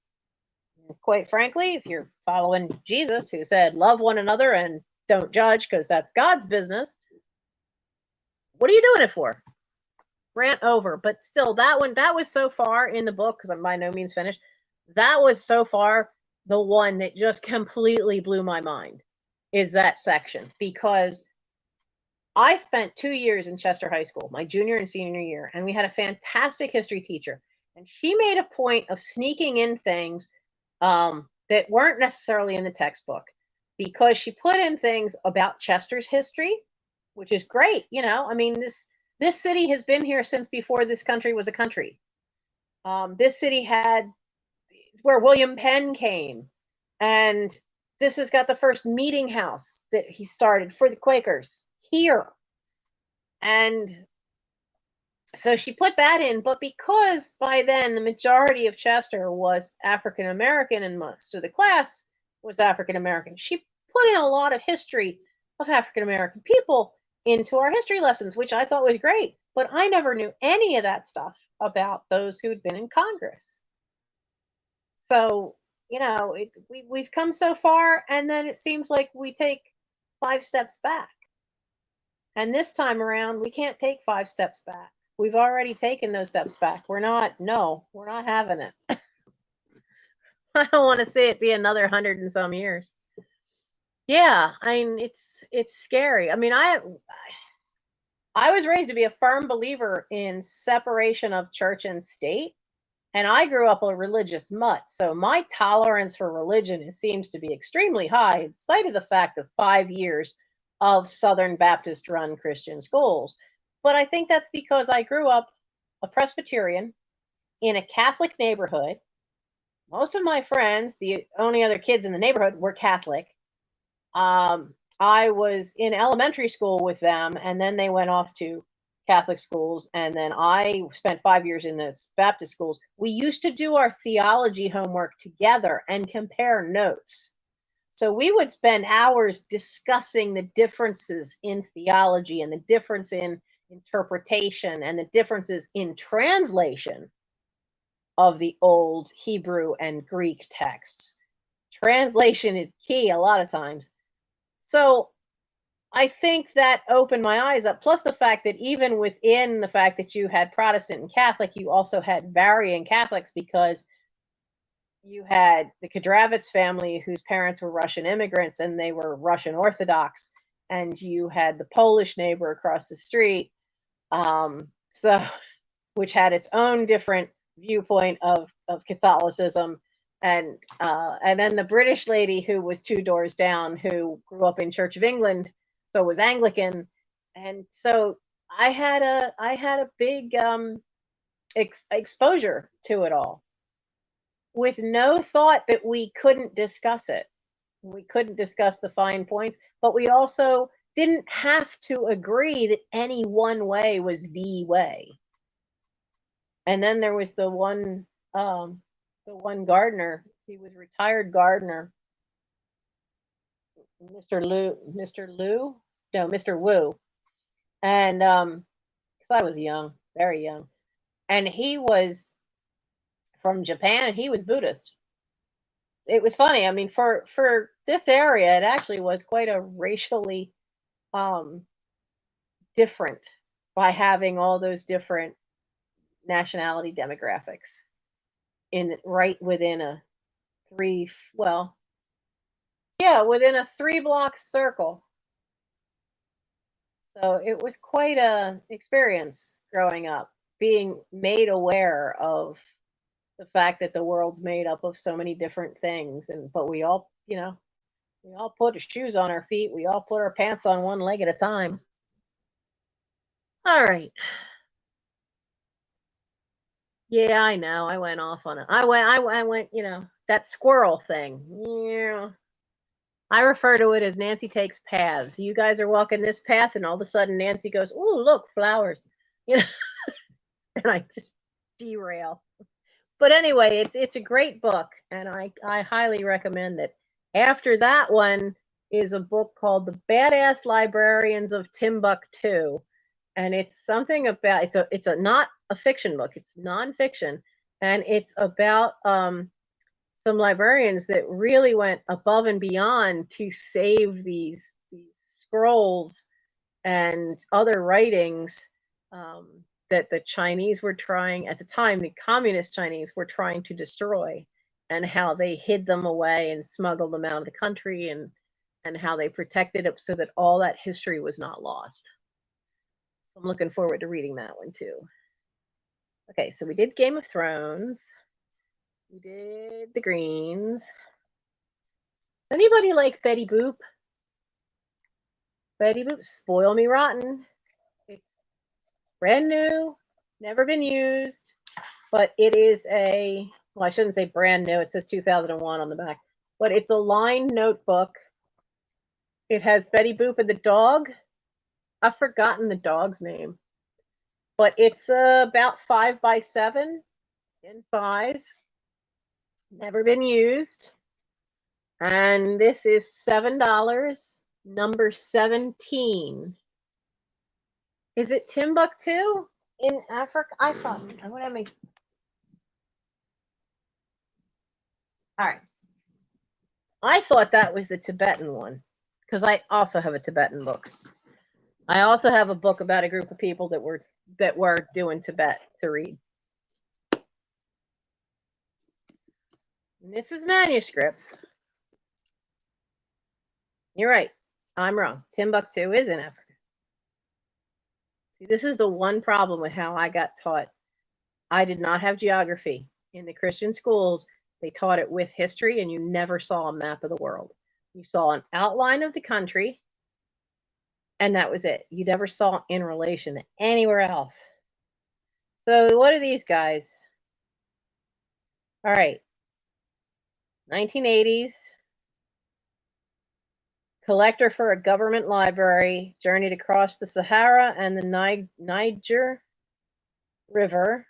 Quite frankly, if you're following Jesus, who said, love one another and don't judge because that's God's business, what are you doing it for? Rant over. But still, that one, that was so far in the book, because I'm by no means finished, that was so far the one that just completely blew my mind, is that section. Because I spent 2 years in Chester High School, my junior and senior year, and we had a fantastic history teacher. And she made a point of sneaking in things that weren't necessarily in the textbook, because she put in things about Chester's history, which is great. I mean, this city has been here since before this country was a country. This city had where William Penn came, and this has got the first meeting house that he started for the Quakers here. And so she put that in, but because by then the majority of Chester was African American and most of the class was African American, she put in a lot of history of African American people into our history lessons, which I thought was great. But I never knew any of that stuff about those who'd been in Congress. So, we've come so far, and then it seems like we take 5 steps back. And this time around, we can't take 5 steps back. We've already taken those steps back. We're not having it. I don't want to see it be another 100 and some years. Yeah, I mean, it's scary. I mean, I was raised to be a firm believer in separation of church and state, and I grew up a religious mutt. So my tolerance for religion seems to be extremely high, in spite of the fact of 5 years of Southern Baptist run Christian schools. But I think that's because I grew up a Presbyterian in a Catholic neighborhood. Most of my friends, the only other kids in the neighborhood, were Catholic. I was in elementary school with them, and then they went off to Catholic schools, and then I spent 5 years in the Baptist schools. We used to do our theology homework together and compare notes. So we would spend hours discussing the differences in theology and the difference in interpretation and the differences in translation of the old Hebrew and Greek texts. Translation is key a lot of times. So I think that opened my eyes up. Plus the fact that even within the fact that you had Protestant and Catholic, you also had varying Catholics, because you had the Kudravitz family, whose parents were Russian immigrants and they were Russian Orthodox, and you had the Polish neighbor across the street, which had its own different viewpoint of Catholicism, and then the British lady who was 2 doors down, who grew up in Church of England, so was Anglican. And so I had a big exposure to it all, with no thought that we couldn't discuss it. We couldn't discuss the fine points, but we also didn't have to agree that any one way was the way. And then there was the one gardener. He was a retired gardener, Mr. Wu. And because I was young, very young, and he was from Japan, and he was Buddhist. It was funny. I mean, for this area, it actually was quite a racially different, by having all those different nationality demographics right within a within a 3-block circle. So it was quite a experience growing up, being made aware of the fact that the world's made up of so many different things, but we all put shoes on our feet, we all put our pants on one leg at a time. All right. Yeah, I know. I went off on it. I went, that squirrel thing. Yeah. I refer to it as Nancy takes paths. You guys are walking this path, and all of a sudden Nancy goes, "Ooh, look, flowers." And I just derail. But anyway, it's a great book, and I highly recommend it. After that one is a book called The Badass Librarians of Timbuktu, and it's something about it's a not a fiction book, it's nonfiction, and it's about some librarians that really went above and beyond to save these scrolls and other writings that the Chinese were trying at the time, the communist Chinese were trying to destroy, and how they hid them away and smuggled them out of the country, and how they protected it so that all that history was not lost. So I'm looking forward to reading that one too. Okay, so we did Game of Thrones. We did the Greens. Anybody like Betty Boop? Betty Boop, Spoil Me Rotten. It's brand new, never been used, but it is well, I shouldn't say brand new. It says 2001 on the back, but it's a lined notebook. It has Betty Boop and the dog. I've forgotten the dog's name, but it's about 5x7 in size. Never been used. And this is $7, number 17. Is it Timbuktu in Africa? I thought, what am I? All right. I thought that was the Tibetan one, because I also have a Tibetan book. I also have a book about a group of people that were doing Tibet to read. And this is manuscripts. You're right. I'm wrong. Timbuktu is in Africa. See, this is the one problem with how I got taught. I did not have geography. In the Christian schools, they taught it with history, and you never saw a map of the world. You saw an outline of the country, and that was it. You never saw in relation to anywhere else. So what are these guys? All right. 1980s. Collector for a government library, journeyed across the Sahara and the Niger River,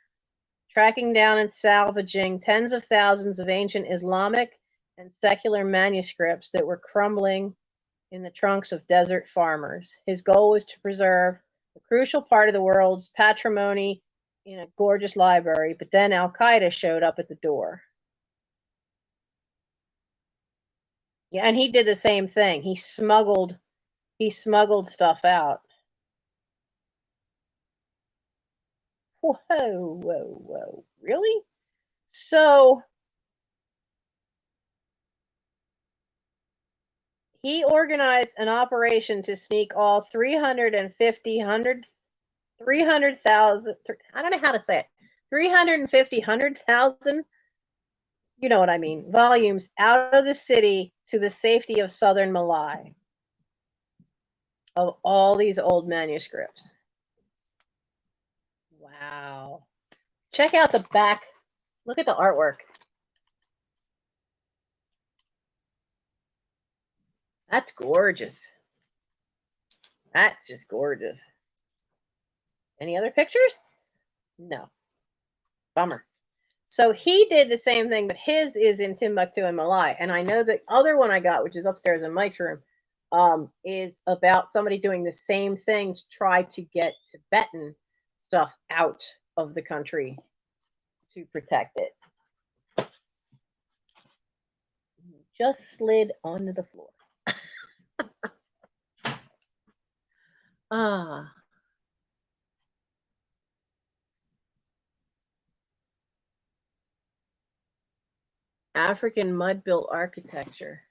tracking down and salvaging tens of thousands of ancient Islamic and secular manuscripts that were crumbling in the trunks of desert farmers. His goal was to preserve a crucial part of the world's patrimony in a gorgeous library, but then Al-Qaeda showed up at the door. Yeah, and he did the same thing. He smuggled stuff out. Whoa, whoa, whoa. Really? So he organized an operation to sneak all 300,000, I don't know how to say it, 350, 100,000, you know what I mean, volumes out of the city to the safety of southern Malay, of all these old manuscripts. Wow. Check out the back. Look at the artwork. That's gorgeous. That's just gorgeous. Any other pictures? No. Bummer. So he did the same thing, but his is in Timbuktu and Malay. And I know the other one I got, which is upstairs in Mike's room, is about somebody doing the same thing to try to get Tibetan stuff out of the country to protect it. Just slid onto the floor. African mud-built architecture.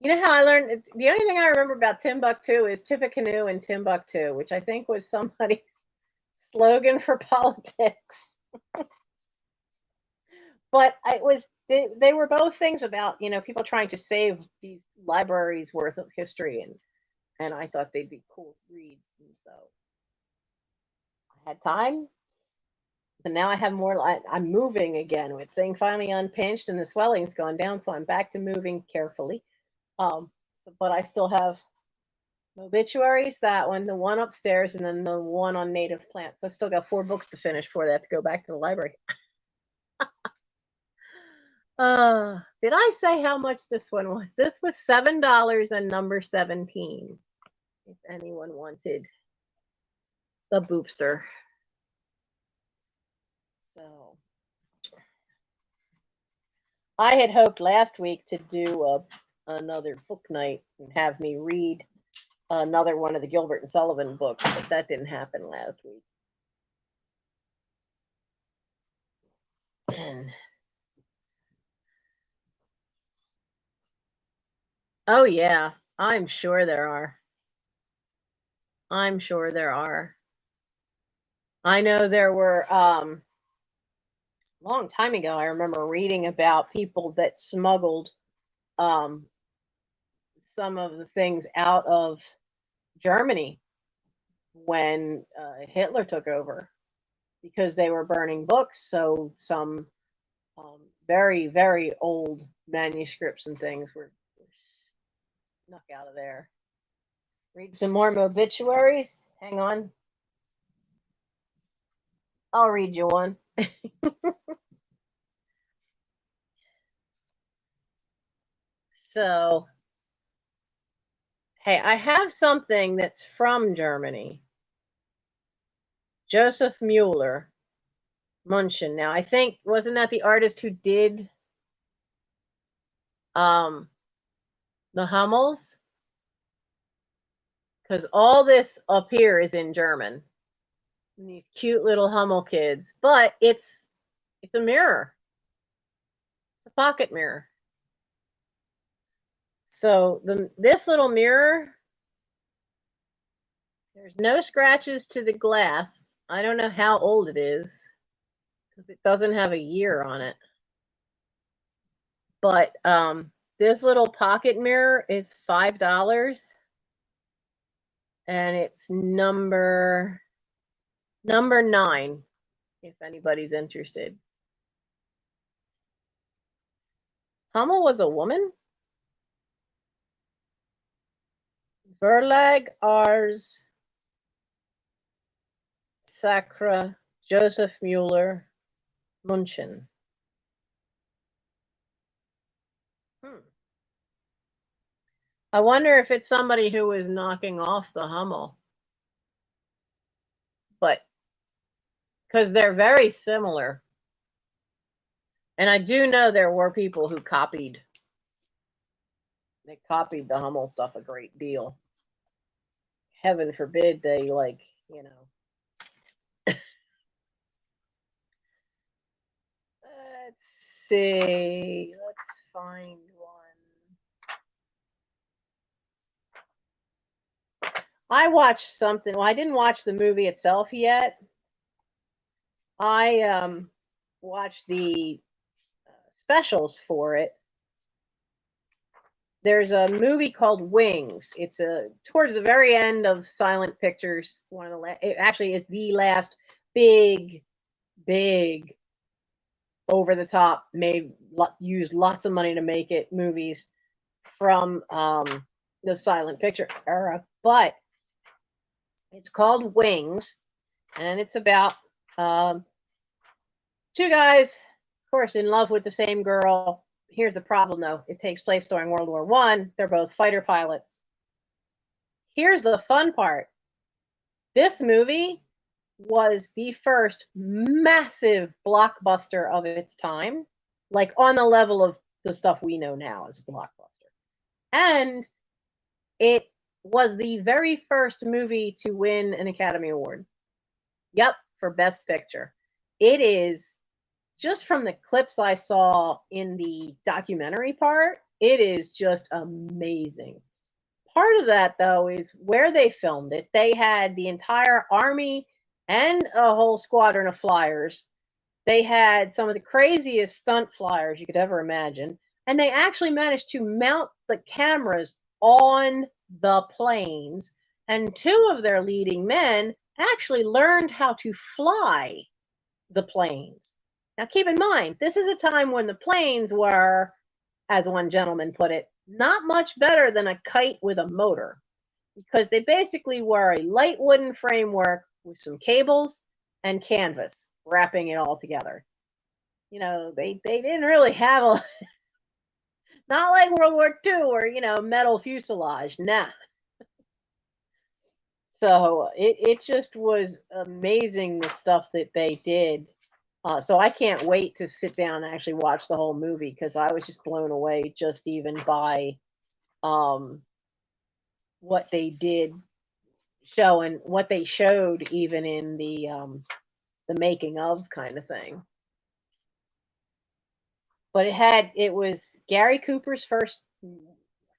You know how I learned, the only thing I remember about Timbuktu is Tippecanoe and Timbuktu, which I think was somebody's slogan for politics. But it was, they were both things about, people trying to save these libraries worth of history, and I thought they'd be cool reads, and so I had time. But now I have more. I'm moving again with thing finally unpinched and the swelling's gone down, so I'm back to moving carefully. But I still have obituaries, that one, the one upstairs, and then the one on native plants. So I've still got 4 books to finish before they have to go back to the library. Did I say how much this one was? This was $7 and number 17. If anyone wanted the boopster. So I had hoped last week to do another book night and have me read another one of the Gilbert and Sullivan books, but that didn't happen last week. And oh yeah, I'm sure there are. I'm sure there are. I know there were long time ago, I remember reading about people that smuggled um, some of the things out of Germany when Hitler took over because they were burning books. So some very, very old manuscripts and things were snuck out of there. Read some more obituaries. Hang on. I'll read you one. So, hey, I have something that's from Germany. Joseph Mueller, Munchen. Now, I think, wasn't that the artist who did um, the Hummels? Because all this up here is in German. And these cute little Hummel kids, but it's a mirror. It's a pocket mirror. So this little mirror, there's no scratches to the glass. I don't know how old it is because it doesn't have a year on it. But this little pocket mirror is $5, and it's number 9, if anybody's interested. Hummel was a woman? Verlag Ars Sacra Joseph Mueller Munchen. I wonder if it's somebody who was knocking off the Hummel. But because they're very similar. And I do know there were people who copied. They copied the Hummel stuff a great deal. Heaven forbid they Let's see. Let's find one. I watched something. Well, I didn't watch the movie itself yet. I watched the specials for it. There's a movie called Wings. It's towards the very end of Silent Pictures. One of the it actually is the last big over the top used lots of money to make it movies from the silent picture era, but it's called Wings, and it's about two guys, of course, in love with the same girl. Here's the problem, though. It takes place during World War I. They're both fighter pilots. Here's the fun part. This movie was the first massive blockbuster of its time, like on the level of the stuff we know now as a blockbuster. And it was the very first movie to win an Academy Award. Yep, for Best Picture. It is, just from the clips I saw in the documentary part, it is just amazing. Part of that, though, is where they filmed it. They had the entire army and a whole squadron of flyers. They had some of the craziest stunt flyers you could ever imagine. And they actually managed to mount the cameras on the planes. And two of their leading men actually learned how to fly the planes. Now, keep in mind, this is a time when the planes were, as one gentleman put it, not much better than a kite with a motor, because they basically were a light wooden framework with some cables and canvas wrapping it all together. They didn't really have a not like World War II or metal fuselage. Nah. So it just was amazing the stuff that they did. So I can't wait to sit down and actually watch the whole movie because I was just blown away just even by um, what they did show and what they showed even in the making of kind of thing. But it was Gary Cooper's first, I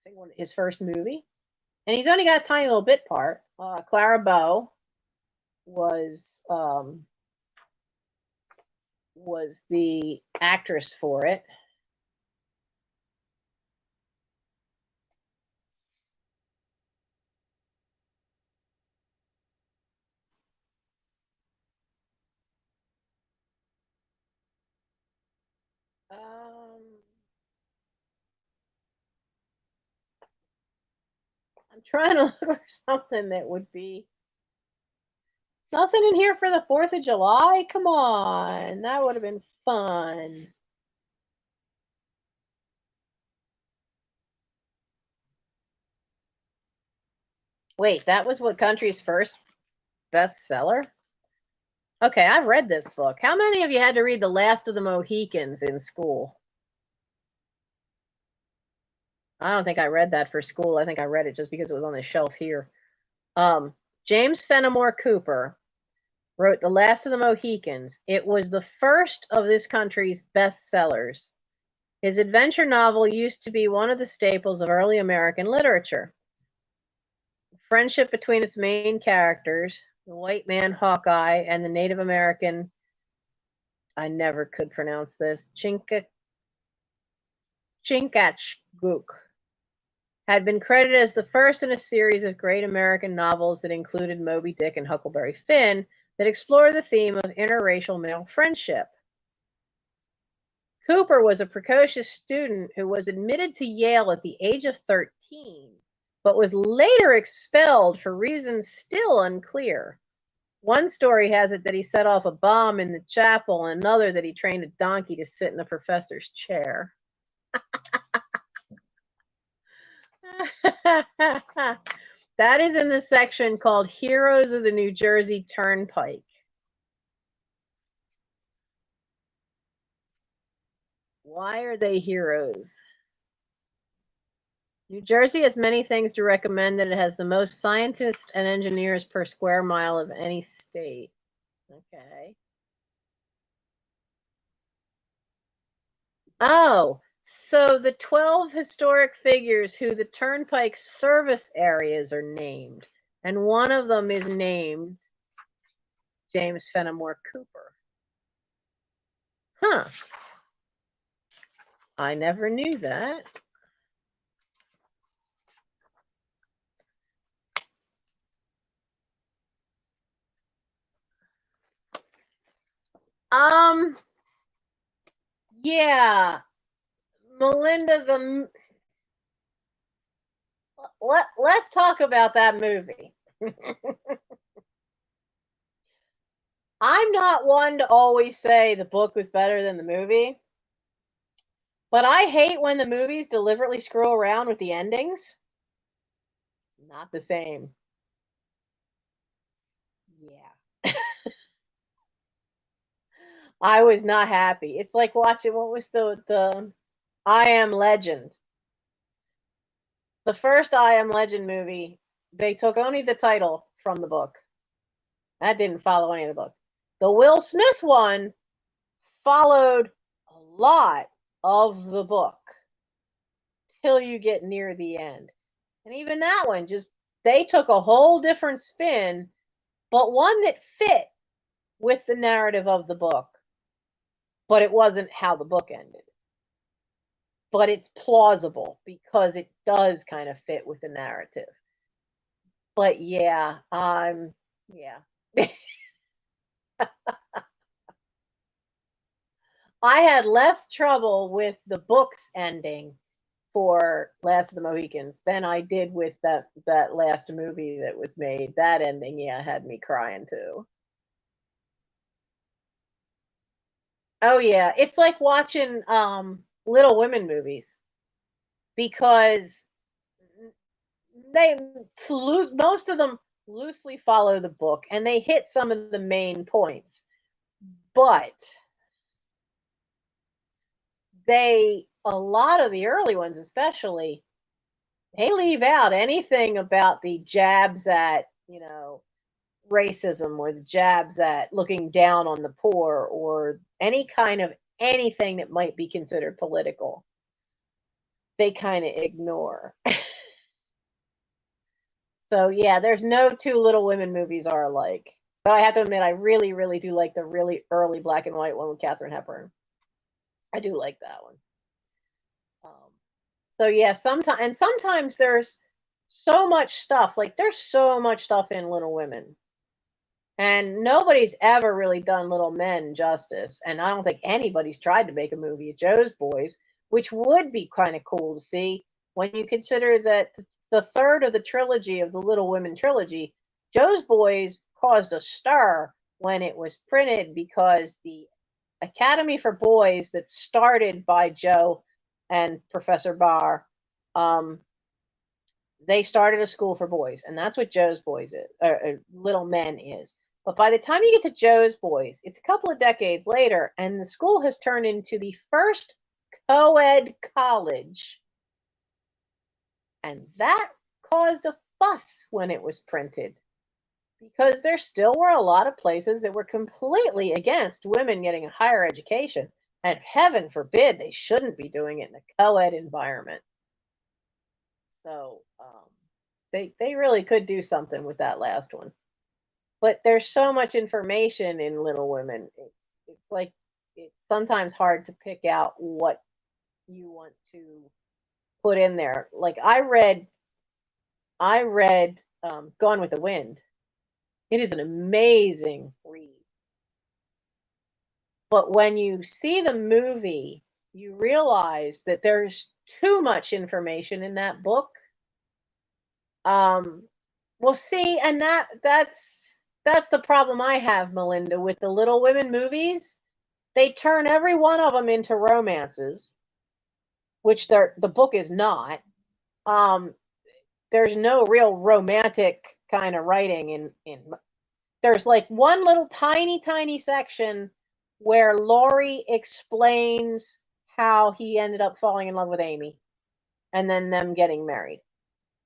think his first movie, and he's only got a tiny little bit part. Clara Bow was was the actress for it. Um, I'm trying to look for something that would be nothing in here for the 4th of July. Come on, that would have been fun. Wait, that was what country's first bestseller? Okay, I've read this book. How many of you had to read The Last of the Mohicans in school? I don't think I read that for school. I think I read it just because it was on the shelf here. James Fenimore Cooper wrote The Last of the Mohicans. It was the first of this country's bestsellers. His adventure novel used to be one of the staples of early American literature. Friendship between its main characters, the white man Hawkeye and the Native American, I never could pronounce this, Chingachgook, had been credited as the first in a series of great American novels that included Moby Dick and Huckleberry Finn that explore the theme of interracial male friendship. Cooper was a precocious student who was admitted to Yale at the age of 13, but was later expelled for reasons still unclear. One story has it that he set off a bomb in the chapel, and another that he trained a donkey to sit in the professor's chair. That is in the section called Heroes of the New Jersey Turnpike. Why are they heroes? New Jersey has many things to recommend, and it has the most scientists and engineers per square mile of any state. Okay. Oh, so the 12 historic figures who the Turnpike service areas are named, and one of them is named James Fenimore Cooper. Huh. I never knew that. Um, yeah, Melinda let's talk about that movie. I'm not one to always say the book was better than the movie, but I hate when the movies deliberately screw around with the endings. Not the same. Yeah. I was not happy. It's like watching what was the I Am Legend. The first I Am Legend movie, they took only the title from the book. That didn't follow any of the book. The Will Smith one followed a lot of the book till you get near the end. And even that one just they took a whole different spin, but one that fit with the narrative of the book. But it wasn't how the book ended. But it's plausible because it does kind of fit with the narrative. But yeah, yeah. I had less trouble with the book's ending for Last of the Mohicans than I did with that last movie that was made. That ending, yeah, had me crying too. Oh yeah, it's like watching Little Women movies because they most of them loosely follow the book and they hit some of the main points, but they a lot of the early ones especially, they leave out anything about the jabs at, racism or the jabs at looking down on the poor or any kind of anything that might be considered political. They kind of ignore. So yeah, there's no two Little Women movies are alike. But I have to admit, I really, really do like the really early black and white one with Katharine Hepburn. I do like that one. So yeah, sometimes there's so much stuff. Like there's so much stuff in Little Women, and nobody's ever really done Little Men justice. And I don't think anybody's tried to make a movie of Joe's Boys, which would be kind of cool to see when you consider that the third of the trilogy of the Little Women trilogy, Joe's Boys caused a stir when it was printed because the Academy for Boys that started by Joe and Professor Barr, um, they started a school for boys, and that's what Joe's Boys is, or Little Men is. But by the time you get to Joe's Boys, it's a couple of decades later, and the school has turned into the first co-ed college, and that caused a fuss when it was printed because there still were a lot of places that were completely against women getting a higher education. And heaven forbid they shouldn't be doing it in a co-ed environment. So they really could do something with that last one. But there's so much information in Little Women. It's like it's sometimes hard to pick out what you want to put in there. Like I read Gone with the Wind. It is an amazing read. But when you see the movie, you realize that there's too much information in that book. Um, well, see, and that's the problem I have, Melinda, with the Little Women movies. They turn every one of them into romances, which the book is not. Um, there's no real romantic kind of writing in there's like one little tiny section where Laurie explains how he ended up falling in love with Amy and then them getting married.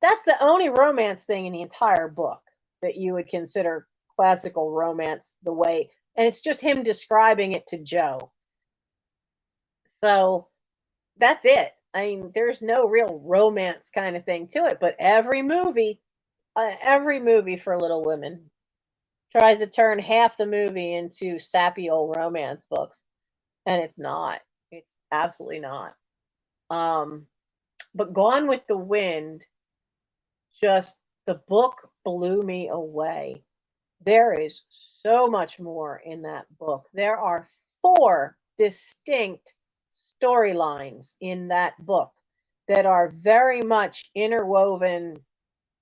That's the only romance thing in the entire book that you would consider classical romance the way, and it's just him describing it to Joe. So that's it. I mean, there's no real romance kind of thing to it, but every movie for Little Women tries to turn half the movie into sappy old romance books, and it's not. It's absolutely not. Um, but Gone with the Wind, just the book blew me away. There is so much more in that book. There are four distinct storylines in that book that are very much interwoven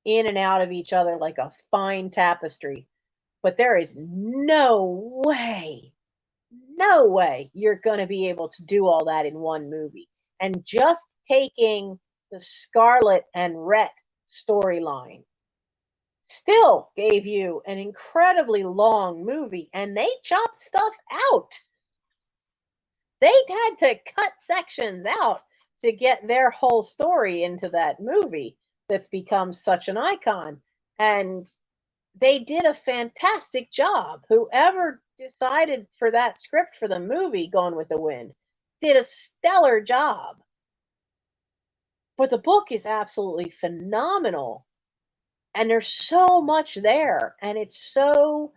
in and out of each other like a fine tapestry. But there is no way you're going to be able to do all that in one movie. And just taking the Scarlet and Rhett storyline still gave you an incredibly long movie, and they chopped stuff out. They had to cut sections out to get their whole story into that movie that's become such an icon. And they did a fantastic job. Whoever decided for that script for the movie, Gone with the Wind, did a stellar job. But the book is absolutely phenomenal. And there's so much there. And it's so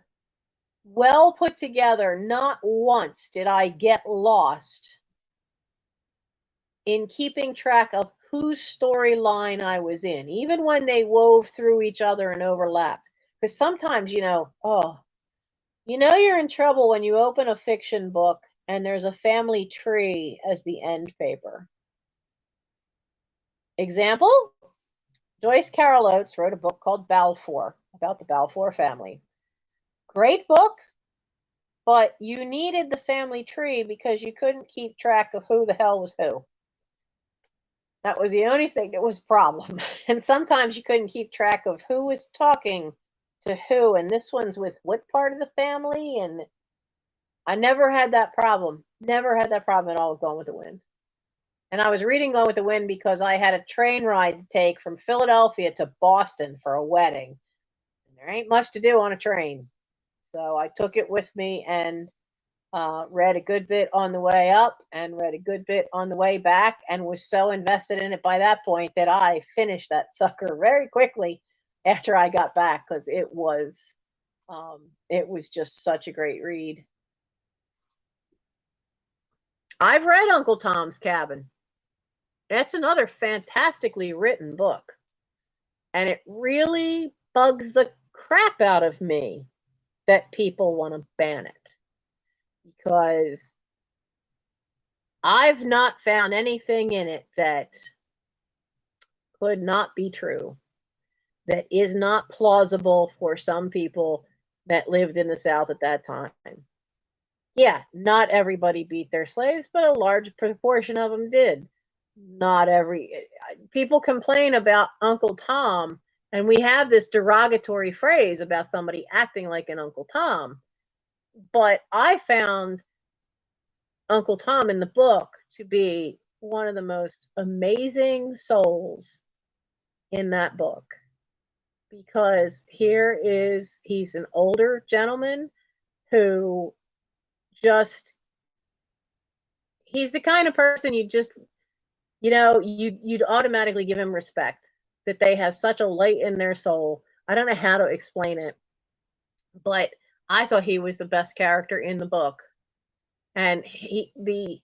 well put together. Not once did I get lost in keeping track of whose storyline I was in, even when they wove through each other and overlapped. Because sometimes, you're in trouble when you open a fiction book and there's a family tree as the end paper. Example, Joyce Carol Oates wrote a book called Balfour about the Balfour family. Great book, but you needed the family tree because you couldn't keep track of who the hell was who. That was the only thing that was a problem. And sometimes you couldn't keep track of who was talking to who, and this one's with what part of the family. And I never had that problem. Never had that problem at all with Gone with the Wind. And I was reading Gone with the Wind because I had a train ride to take from Philadelphia to Boston for a wedding. And there ain't much to do on a train. So I took it with me and read a good bit on the way up and read a good bit on the way back, and was so invested in it by that point that I finished that sucker very quickly after I got back, because it was just such a great read. I've read Uncle Tom's Cabin. That's another fantastically written book, and it really bugs the crap out of me that people want to ban it, because I've not found anything in it that could not be true, that is not plausible for some people that lived in the South at that time. Yeah, not everybody beat their slaves, but a large proportion of them did. Not every people complain about Uncle Tom, and we have this derogatory phrase about somebody acting like an Uncle Tom. But I found Uncle Tom in the book to be one of the most amazing souls in that book, because he's an older gentleman who he's the kind of person you'd automatically give him respect, that they have such a light in their soul. I don't know how to explain it, but I thought he was the best character in the book. And the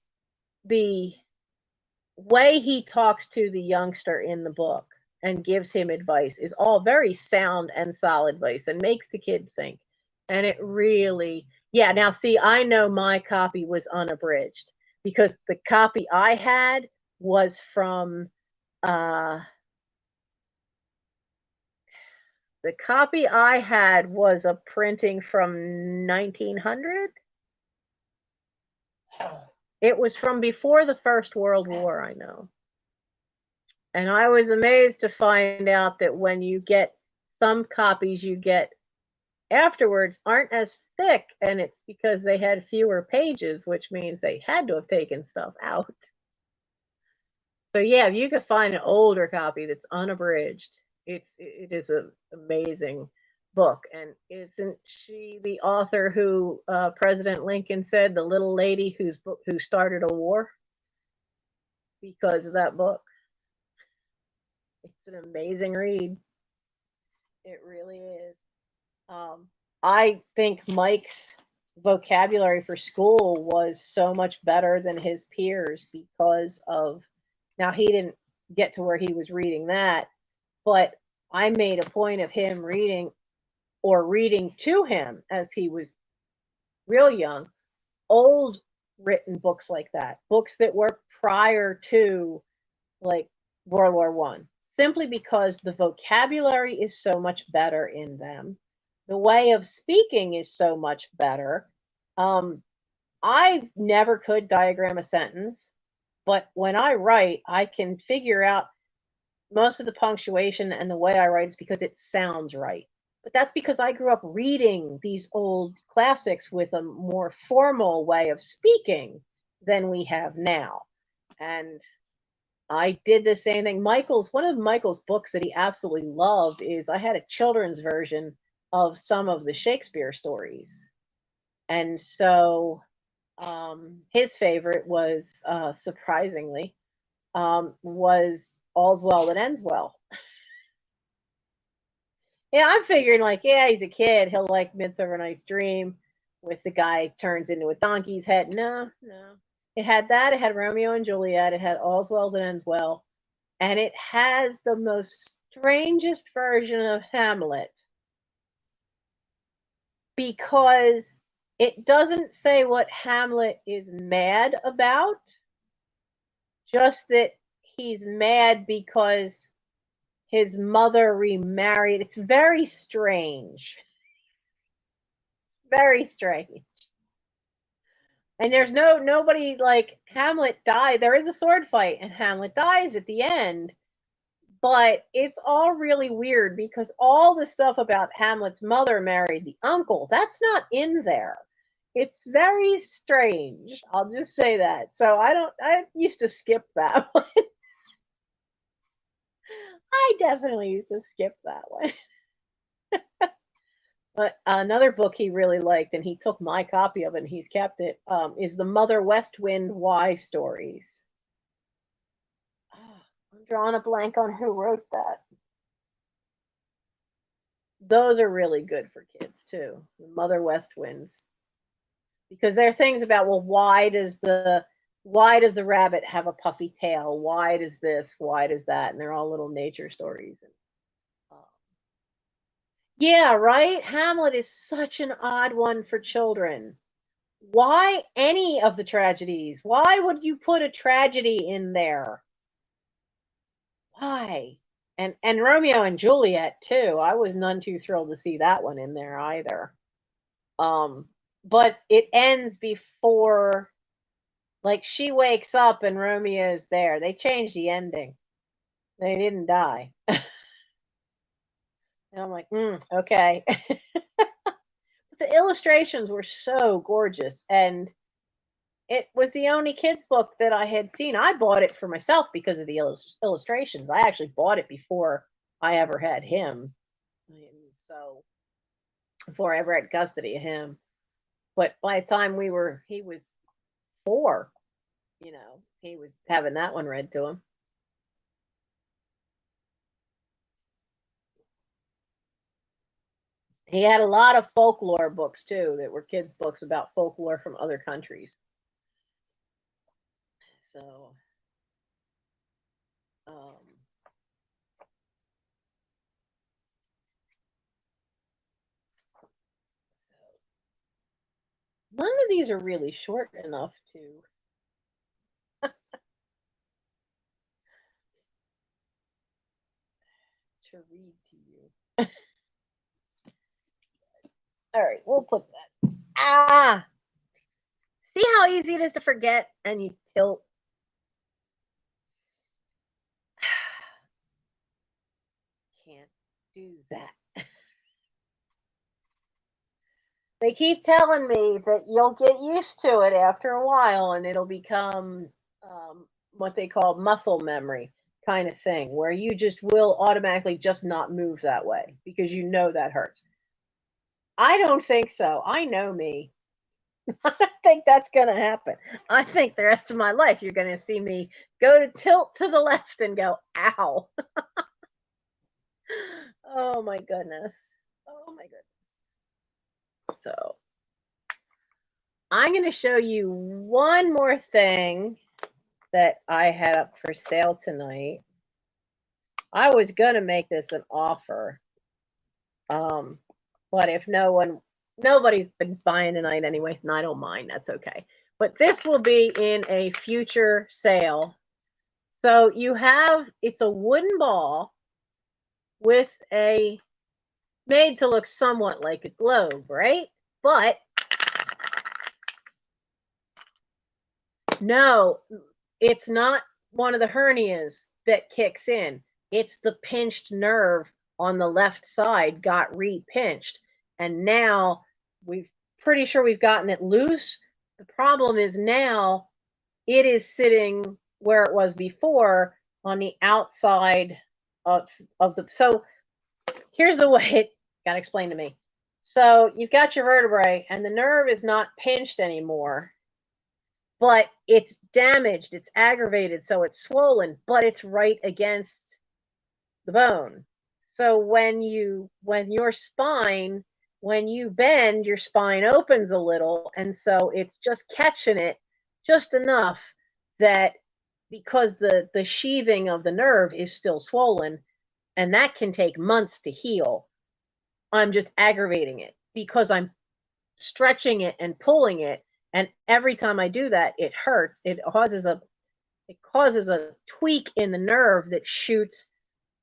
way he talks to the youngster in the book and gives him advice is all very sound and solid advice and makes the kid think. And it really, yeah. Now, see, I know my copy was unabridged, because the copy I had was from the copy I had was a printing from 1900. It was from before the First World War, I know. And I was amazed to find out that when you get some copies you get afterwards aren't as thick, and it's because they had fewer pages, which means they had to have taken stuff out. So yeah, if you could find an older copy that's unabridged, it is an amazing book. And isn't she the author who President Lincoln said, the little lady who started a war because of that book? It's an amazing read. It really is. I think Mike's vocabulary for school was so much better than his peers because of, now he didn't get to where he was reading that, but I made a point of him reading to him as he was real young, old written books like that, books that were prior to like World War One, simply because the vocabulary is so much better in them. The way of speaking is so much better. I never could diagram a sentence, but when I write, I can figure out most of the punctuation, and the way I write is because it sounds right. But that's because I grew up reading these old classics with a more formal way of speaking than we have now. And I did the same thing. One of Michael's books that he absolutely loved is, I had a children's version of some of the Shakespeare stories. And so his favorite was, surprisingly, was All's Well That Ends Well. Yeah, I'm figuring like, yeah, he's a kid. He'll like Midsummer Night's Dream with the guy turns into a donkey's head. No. It had that. It had Romeo and Juliet. It had All's Well That Ends Well. And it has the most strangest version of Hamlet, because it doesn't say what Hamlet is mad about, just that he's mad because his mother remarried. It's very strange. Very strange. And there's nobody like Hamlet died. There is a sword fight and Hamlet dies at the end. But it's all really weird because all the stuff about Hamlet's mother married the uncle, that's not in there. It's very strange. I'll just say that. So I used to skip that one. I definitely used to skip that one. But another book he really liked, and he took my copy of it and he's kept it, is the Mother West Wind Why stories. Oh, I'm drawing a blank on who wrote that. Those are really good for kids too. The Mother West Winds, because there are things about, well, why does the rabbit have a puffy tail? Why does this? Why does that? And they're all little nature stories. And yeah, right. Hamlet is such an odd one for children. Why any of the tragedies? Why would you put a tragedy in there? Why? And Romeo and Juliet too. I was none too thrilled to see that one in there either. Um, but it ends before, like, she wakes up and Romeo's there. They changed the ending. They didn't die. And I'm like, okay. The illustrations were so gorgeous, and it was the only kids book that I had seen. I bought it for myself because of the illustrations. I actually bought it before I ever had him. And so before I ever had custody of him. But by the time he was 4, he was having that one read to him. He had a lot of folklore books too that were kids' books about folklore from other countries. So, um, none of these are really short enough to read to you. All right, we'll put that. Ah, see how easy it is to forget and you tilt. Can't do that. They keep telling me that you'll get used to it after a while and it'll become what they call muscle memory kind of thing, where you just will automatically just not move that way because you know that hurts. I don't think so. I know me. I don't think that's going to happen. I think the rest of my life you're going to see me go to tilt to the left and go, ow. Oh my goodness. Oh my goodness. So I'm going to show you one more thing that I had up for sale tonight. I was going to make this an offer. But if nobody's been buying tonight anyways, and I don't mind, that's okay. But this will be in a future sale. So it's a wooden ball with made to look somewhat like a globe, right? But no, it's not one of the hernias that kicks in. It's the pinched nerve on the left side got re-pinched. And now we've pretty sure we've gotten it loose. The problem is now it is sitting where it was before on the outside of the. So here's the way it got explained to me. So you've got your vertebrae and the nerve is not pinched anymore, but it's damaged, it's aggravated, so it's swollen, but it's right against the bone. So when you bend, your spine opens a little, and so it's just catching it just enough that, because the sheathing of the nerve is still swollen, and that can take months to heal. I'm just aggravating it because I'm stretching it and pulling it, and every time I do that, it hurts. It causes a tweak in the nerve that shoots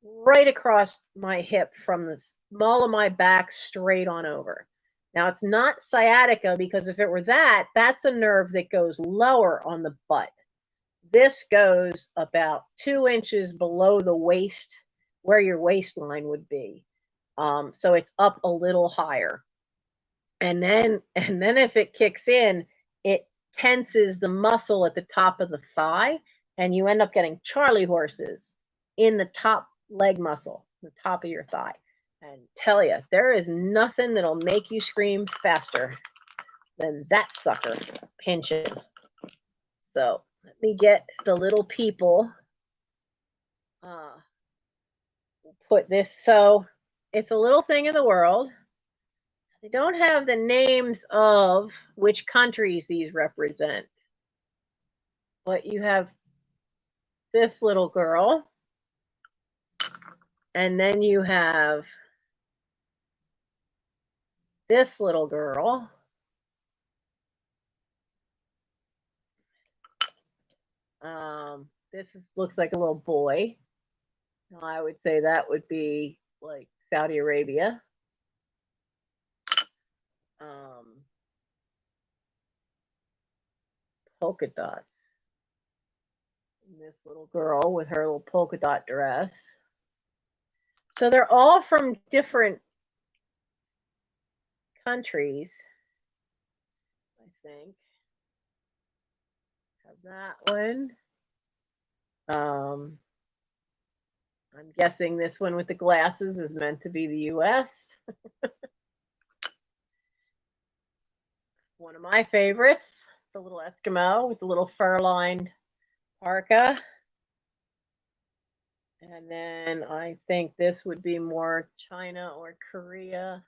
right across my hip from the small of my back straight on over. Now, it's not sciatica, because if it were that, that's a nerve that goes lower on the butt. This goes about 2 inches below the waist, where your waistline would be. So it's up a little higher. And then if it kicks in, it tenses the muscle at the top of the thigh, and you end up getting Charlie horses in the top leg muscle, the top of your thigh. And tell you, there is nothing that'll make you scream faster than that sucker pinching. So let me get the little people. Put this, so it's a little thing in the world. They don't have the names of which countries these represent, but you have this little girl, and then you have this little girl. Looks like a little boy. I would say that would be like Saudi Arabia. Polka dots. And this little girl with her little polka dot dress. So they're all from different countries, I think. Have that one. I'm guessing this one with the glasses is meant to be the US. One of my favorites, the little Eskimo with the little fur-lined parka. And then I think this would be more China or Korea.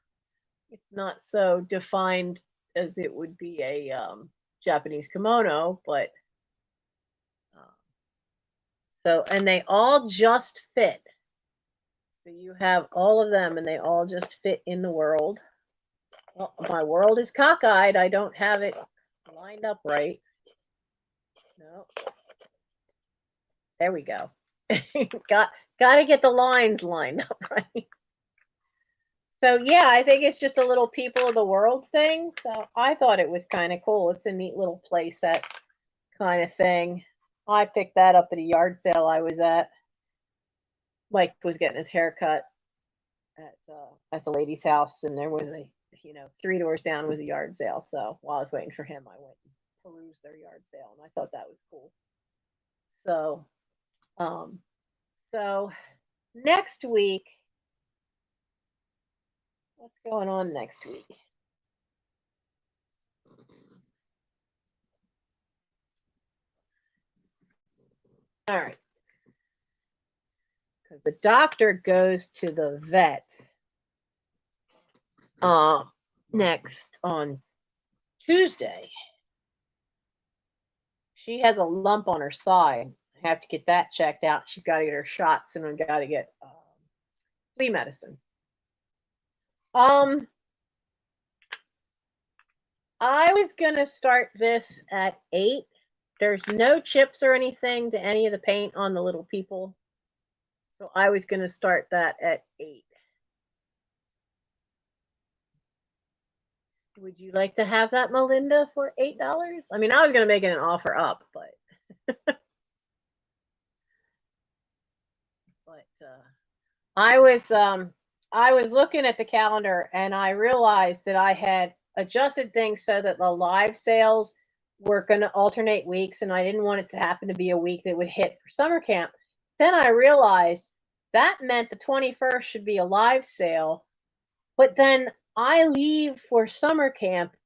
It's not so defined as it would be a Japanese kimono, but so, and they all just fit. So you have all of them, and they all just fit in the world. Well, my world is cockeyed. I don't have it lined up right. No. There we go. Got to get the lines lined up right. So yeah, I think it's just a little people of the world thing. So I thought it was kind of cool. It's a neat little play set kind of thing. I picked that up at a yard sale I was at. Mike was getting his hair cut at the lady's house, and there was a 3 doors down was a yard sale. So while I was waiting for him, I went and perused their yard sale, and I thought that was cool. So, so next week, what's going on next week? All right. Because the doctor goes to the vet next on Tuesday. She has a lump on her side. I have to get that checked out. She's got to get her shots, and I've got to get flea medicine. I was going to start this at 8. There's no chips or anything to any of the paint on the little people. So I was going to start that at 8. Would you like to have that, Melinda, for $8? I mean, I was going to make it an offer up, but I was looking at the calendar, and I realized that I had adjusted things so that the live sales were going to alternate weeks, and I didn't want it to happen to be a week that would hit for summer camp. Then I realized that meant the 21st should be a live sale, but then I leave for summer camp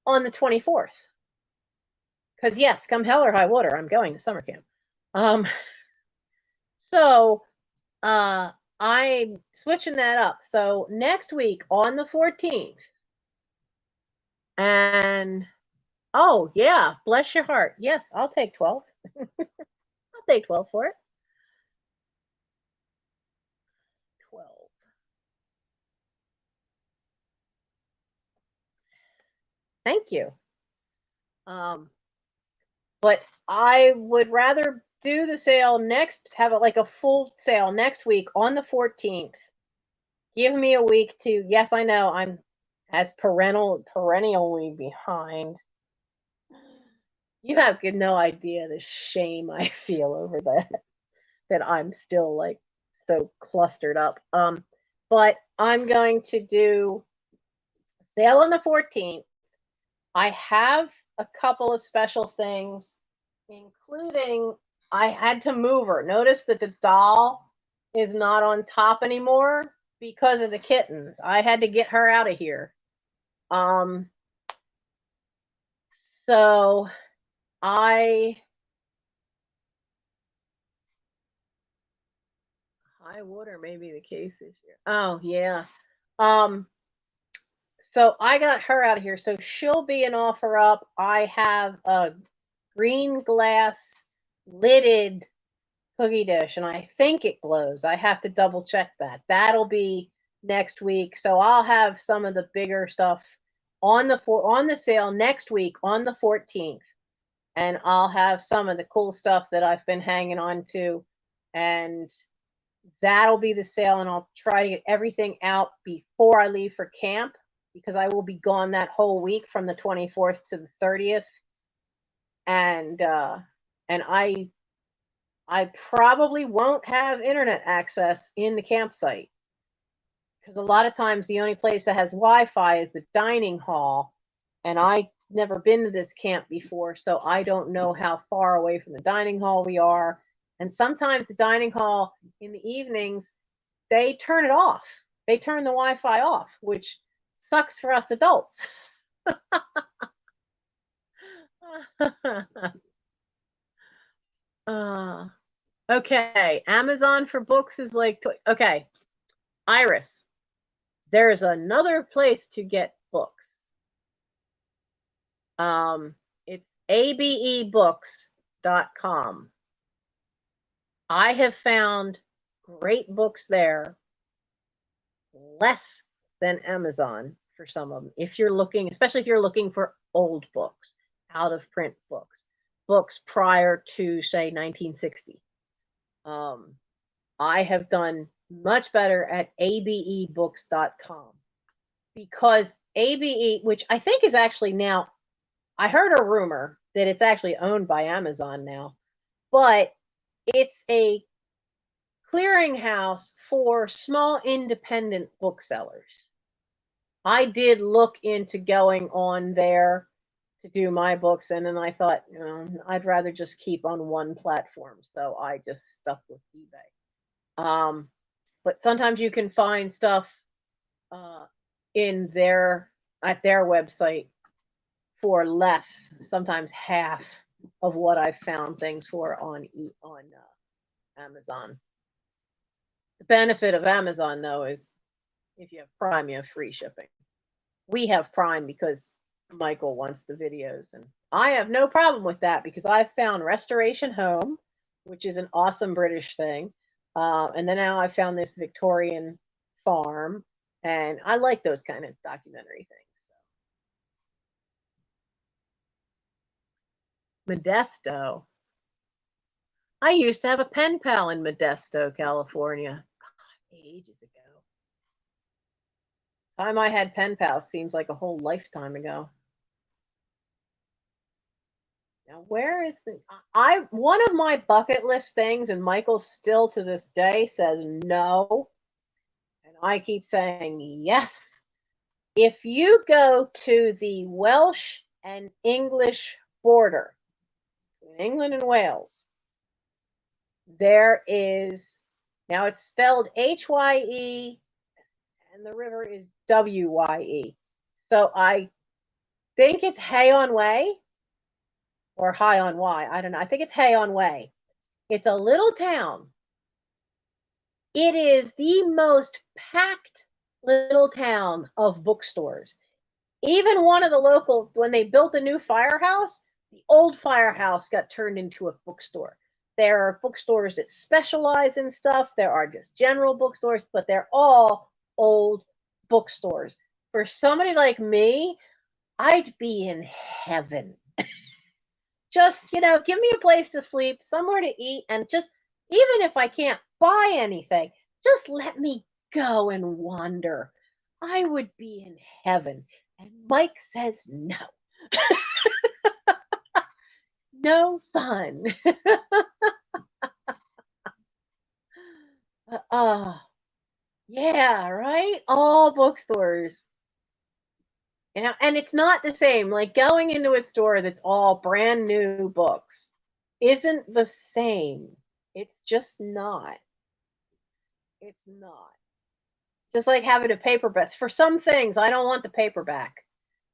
on the 24th. Because yes, come hell or high water, I'm going to summer camp. So I'm switching that up. So next week on the 14th, and oh yeah, bless your heart. Yes, I'll take 12. I'll take 12 for it. 12. Thank you. But I would rather do the sale have it like a full sale next week on the 14th. Give me a week to, yes, I know I'm as perennially behind. You have no idea the shame I feel over that I'm still like so clustered up. But I'm going to do sale on the 14th. I have a couple of special things, including I had to move her. Notice that the doll is not on top anymore because of the kittens. I had to get her out of here. So high water may be the case this year. Oh yeah. Um, so I got her out of here. So she'll be an offer up. I have a green glass lidded cookie dish, and I think it glows. I have to double check that. That'll be next week. So I'll have some of the bigger stuff on the sale next week on the 14th. And I'll have some of the cool stuff that I've been hanging on to. And that'll be the sale, and I'll try to get everything out before I leave for camp because I will be gone that whole week from the 24th to the 30th. And I probably won't have internet access in the campsite because a lot of times the only place that has Wi-Fi is the dining hall, and I never been to this camp before, so I don't know how far away from the dining hall we are. And sometimes the dining hall in the evenings, they turn it off. They turn the Wi-Fi off, which sucks for us adults. Okay, Amazon for books is like, okay, Iris, there's another place to get books. It's abebooks.com. I have found great books there, less than Amazon for some of them. If you're looking, especially if you're looking for old books, out of print books, books prior to, say, 1960. I have done much better at abebooks.com because ABE, which I think is actually now, I heard a rumor that it's actually owned by Amazon now, but it's a clearinghouse for small independent booksellers. I did look into going on there to do my books, and then I thought, I'd rather just keep on one platform, so I just stuck with eBay. But sometimes you can find stuff in at their website for less, sometimes half of what I've found things for on Amazon. The benefit of Amazon, though, is if you have Prime, you have free shipping. We have Prime because Michael wants the videos, and I have no problem with that because I've found Restoration Home, which is an awesome British thing, and then now I found this Victorian farm, and I like those kind of documentary things. Modesto. I used to have a pen pal in Modesto, California, ages ago. Time I had pen pals seems like a whole lifetime ago. Now, where is one of my bucket list things, and Michael still to this day says no, and I keep saying yes. If you go to the Welsh and English border, in England and Wales, there is, now it's spelled Hye, and the river is Wye. So I think it's Hay on Way or High on Wye. I don't know. I think it's Hay on Way. It's a little town. It is the most packed little town of bookstores. Even one of the local, when they built a new firehouse, the old firehouse got turned into a bookstore. There are bookstores that specialize in stuff. There are just general bookstores, but they're all old bookstores. For somebody like me, I'd be in heaven. Just, give me a place to sleep, somewhere to eat, and just, even if I can't buy anything, just let me go and wander. I would be in heaven. And Mike says no. No fun. Oh, yeah, right? All bookstores. You know, and it's not the same. Like going into a store that's all brand new books isn't the same. It's just not. It's not. Just like having a paperback. For some things, I don't want the paperback.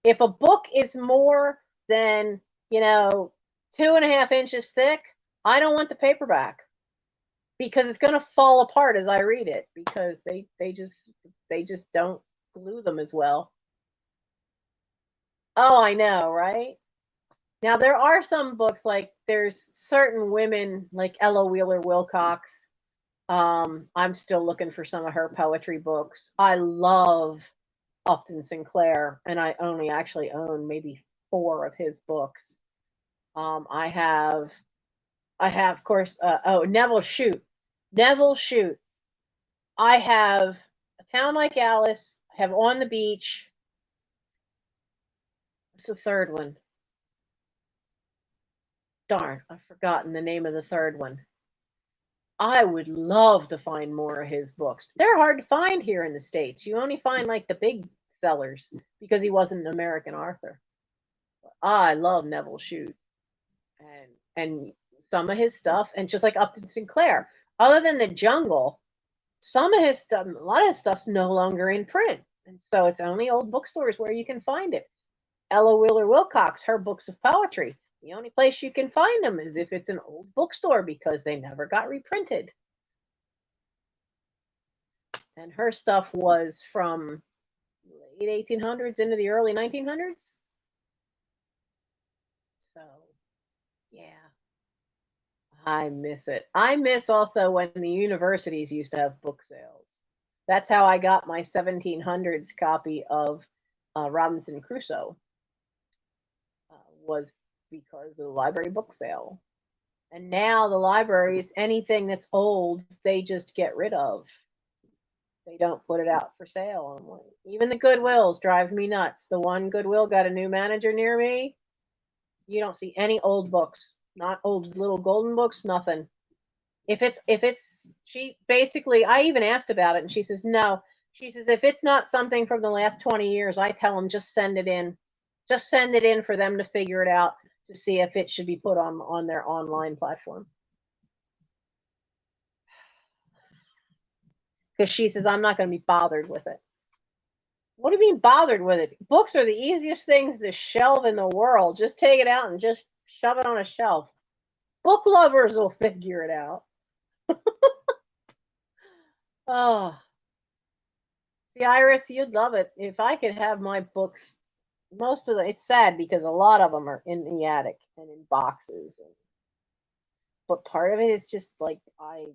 If a book is more than, you know, 2.5 inches thick, I don't want the paperback because it's going to fall apart as I read it because they just don't glue them as well. Oh, I know, right? Now there are some books like there's certain women like Ella Wheeler Wilcox. I'm still looking for some of her poetry books. I love Upton Sinclair, and I only actually own maybe 4 of his books. I have, of course, Neville Shute. Neville Shute. I have A Town Like Alice. I have On the Beach. What's the third one? Darn, I've forgotten the name of the third one. I would love to find more of his books. They're hard to find here in the States. You only find like the big sellers because he wasn't an American author. I love Neville Shute and some of his stuff, and just like Upton Sinclair. Other than The Jungle, some of his stuff, a lot of his stuff's no longer in print, and so it's only old bookstores where you can find it. Ella Wheeler Wilcox, her books of poetry. The only place you can find them is if it's an old bookstore because they never got reprinted. And her stuff was from late 1800s into the early 1900s. So, yeah, I miss it. I miss also when the universities used to have book sales. That's how I got my 1700s copy of Robinson Crusoe, was because of the library book sale. And now the libraries, anything that's old, they just get rid of. They don't put it out for sale online. Even the Goodwills drive me nuts. The one Goodwill got a new manager near me. You don't see any old books, not old little golden books, nothing. If it's she basically, I even asked about it and she says no. She says if it's not something from the last 20 years, I tell them just send it in. Just send it in for them to figure it out to see if it should be put on their online platform. Because she says I'm not going to be bothered with it. What do you mean bothered with it? Books are the easiest things to shelve in the world. Just take it out and just shove it on a shelf. Book lovers will figure it out. Oh, see, Iris, you'd love it if I could have my books. Most of the, it's sad because a lot of them are in the attic and in boxes. But part of it is just like I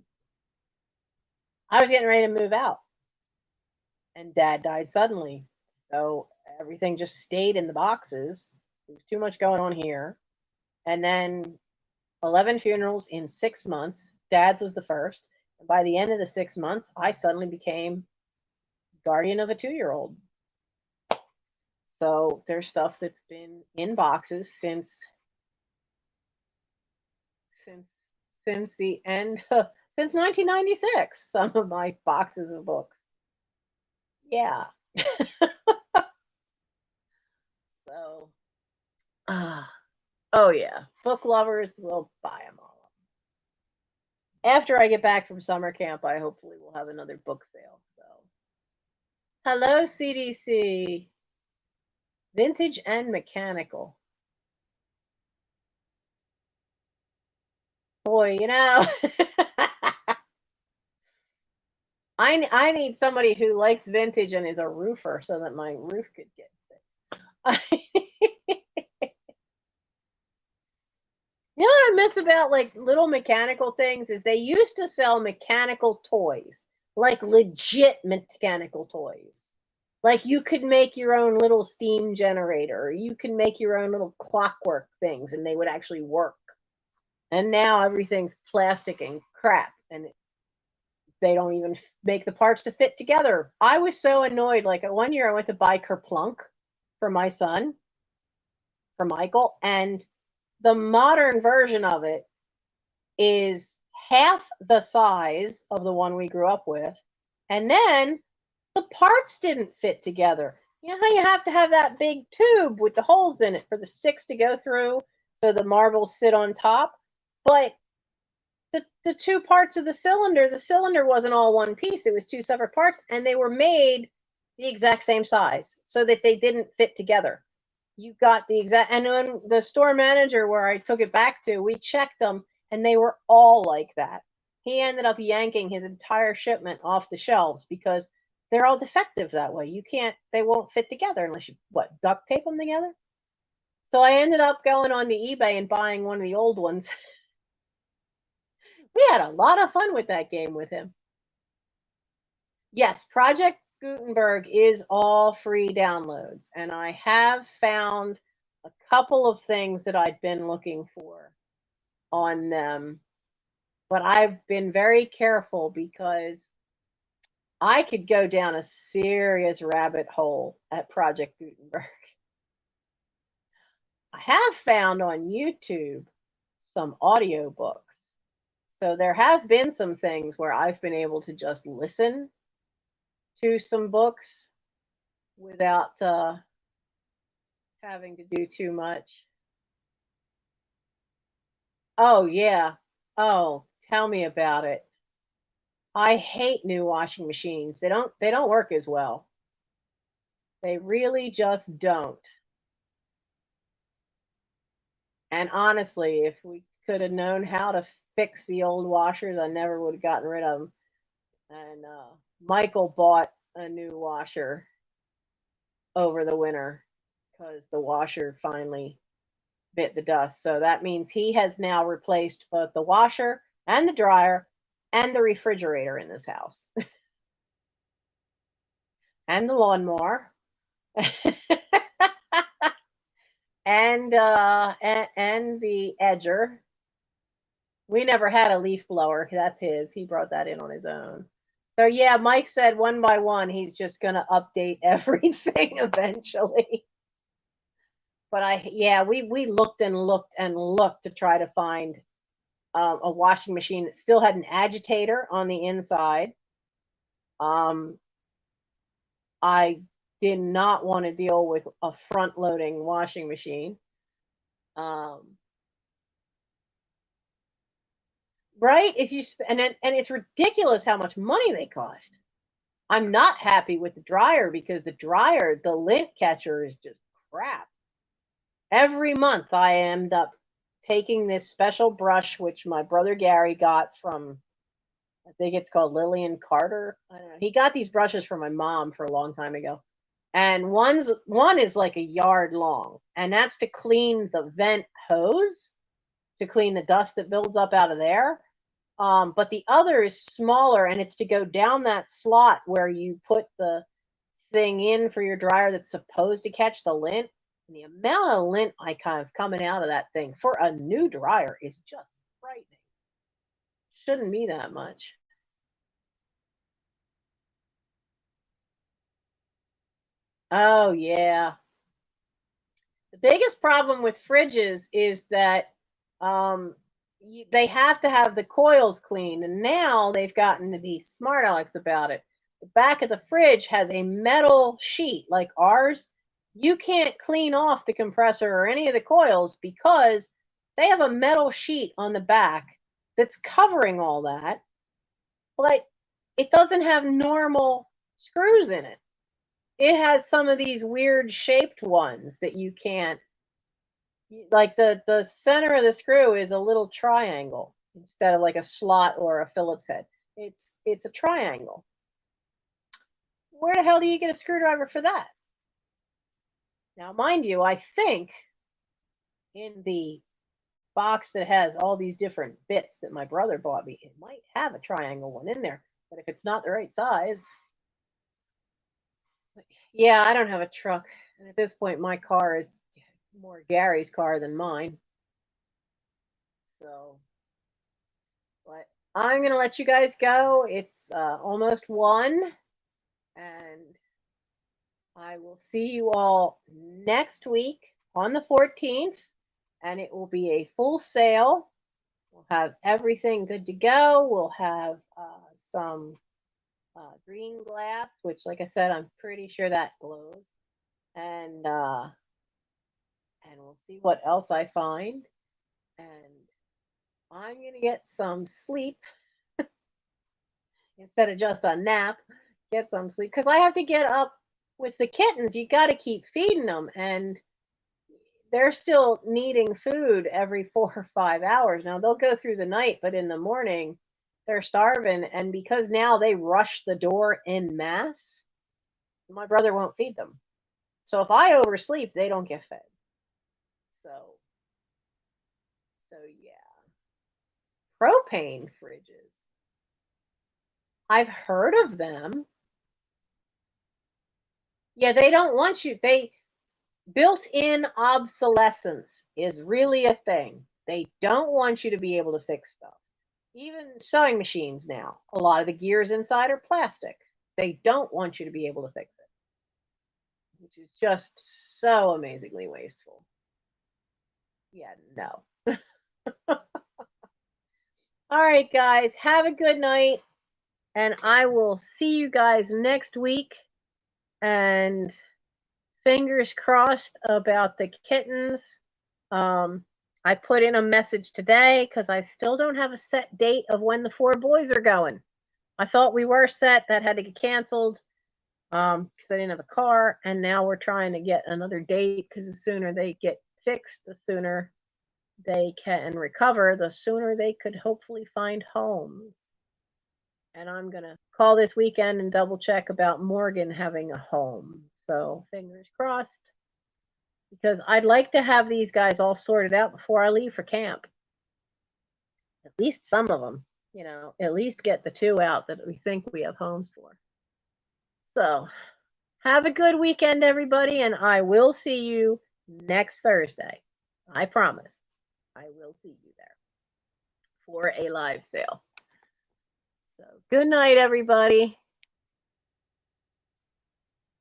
was getting ready to move out, and Dad died suddenly, so everything just stayed in the boxes. There was too much going on here, and then 11 funerals in 6 months. Dad's was the first. And by the end of the 6 months, I suddenly became guardian of a 2-year-old. So there's stuff that's been in boxes since since the end since 1996. Some of my boxes of books. Yeah. So, oh yeah, book lovers will buy them all. After I get back from summer camp, I hopefully will have another book sale. So, hello CDC, vintage and mechanical. Boy, I need somebody who likes vintage and is a roofer so that my roof could get fixed. You know what I miss about like little mechanical things is they used to sell mechanical toys, like legit mechanical toys. Like you could make your own little steam generator, or you can make your own little clockwork things and they would actually work. And now everything's plastic and crap and they don't even make the parts to fit together. I was so annoyed. Like one year I went to buy Kerplunk for my son, for Michael, and the modern version of it is half the size of the one we grew up with. And then the parts didn't fit together. You know how you have to have that big tube with the holes in it for the sticks to go through so the marbles sit on top? But the two parts of the cylinder wasn't all one piece. It was two separate parts, and they were made the exact same size so that they didn't fit together. You got the exact, and when the store manager where I took it back to, we checked them, and they were all like that. He ended up yanking his entire shipment off the shelves because they're all defective that way. You can't, they won't fit together unless you, what, duct tape them together? So I ended up going on to eBay and buying one of the old ones. We had a lot of fun with that game with him. Yes, Project Gutenberg is all free downloads, and I have found a couple of things that I've been looking for on them, but I've been very careful because I could go down a serious rabbit hole at Project Gutenberg. I have found on YouTube some audiobooks. So there have been some things where I've been able to just listen to some books without having to do too much. Oh, yeah. Oh, tell me about it. I hate new washing machines. They don't work as well. They really just don't. And honestly, if we could have known how to fix the old washers, I never would have gotten rid of them. And Michael bought a new washer over the winter because the washer finally bit the dust. So that means he has now replaced both the washer and the dryer and the refrigerator in this house and the lawnmower and the edger. We never had a leaf blower. That's his. He brought that in on his own. So yeah, Mike said one by one he's just going to update everything eventually. But we looked and looked and looked to try to find a washing machine that still had an agitator on the inside. I did not want to deal with a front-loading washing machine. Right? If you and it's ridiculous how much money they cost. I'm not happy with the dryer because the lint catcher is just crap. Every month I end up taking this special brush, which my brother Gary got from, I think it's called Lillian Carter. I don't know. He got these brushes from my mom for a long time ago. And one is like a yard long, and that's to clean the vent hose, to clean the dust that builds up out of there. But the other is smaller, and it's to go down that slot where you put the thing in for your dryer that's supposed to catch the lint. And the amount of lint I kind of coming out of that thing for a new dryer is just frightening. Shouldn't be that much. Oh, yeah. The biggest problem with fridges is that they have to have the coils cleaned, and now they've gotten to be smart Alex about it. The back of the fridge has a metal sheet like ours. You can't clean off the compressor or any of the coils because they have a metal sheet on the back that's covering all that, but it doesn't have normal screws in it. It has some of these weird shaped ones that you can't, like the center of the screw is a little triangle instead of like a slot or a Phillips head. It's a triangle. Where the hell do you get a screwdriver for that? Now, mind you, I think in the box that has all these different bits that my brother bought me, it might have a triangle one in there, but if it's not the right size. Yeah, I don't have a truck, and at this point my car is more Gary's car than mine. So, but I'm going to let you guys go. It's almost 1, and I will see you all next week on the 14th, and it will be a full sale. We'll have everything good to go. We'll have some green glass, which, like I said, I'm pretty sure that glows, and we'll see what else I find. And I'm gonna get some sleep instead of just a nap. Get some sleep because I have to get up with the kittens. You got to keep feeding them, and they're still needing food every 4 or 5 hours. Now they'll go through the night, but in the morning they're starving. And because now they rush the door in mass, my brother won't feed them. So if I oversleep, they don't get fed. So, so yeah. Propane fridges. I've heard of them. Yeah, they don't want you. They built-in obsolescence is really a thing. They don't want you to be able to fix stuff. Even sewing machines now, a lot of the gears inside are plastic. They don't want you to be able to fix it, which is just so amazingly wasteful. Yeah, no. All right, guys, have a good night, and I will see you guys next week. And fingers crossed about the kittens. I put in a message today because I still don't have a set date of when the 4 boys are going. I thought we were set. That had to get canceled because I didn't have a car. And now we're trying to get another date because the sooner they get fixed, the sooner they can recover, the sooner they could hopefully find homes. And I'm going to call this weekend and double check about Morgan having a home. So fingers crossed, because I'd like to have these guys all sorted out before I leave for camp. At least some of them, at least get the 2 out that we think we have homes for. So have a good weekend, everybody, and I will see you next Thursday. I promise. I will see you there for a live sale. So good night, everybody.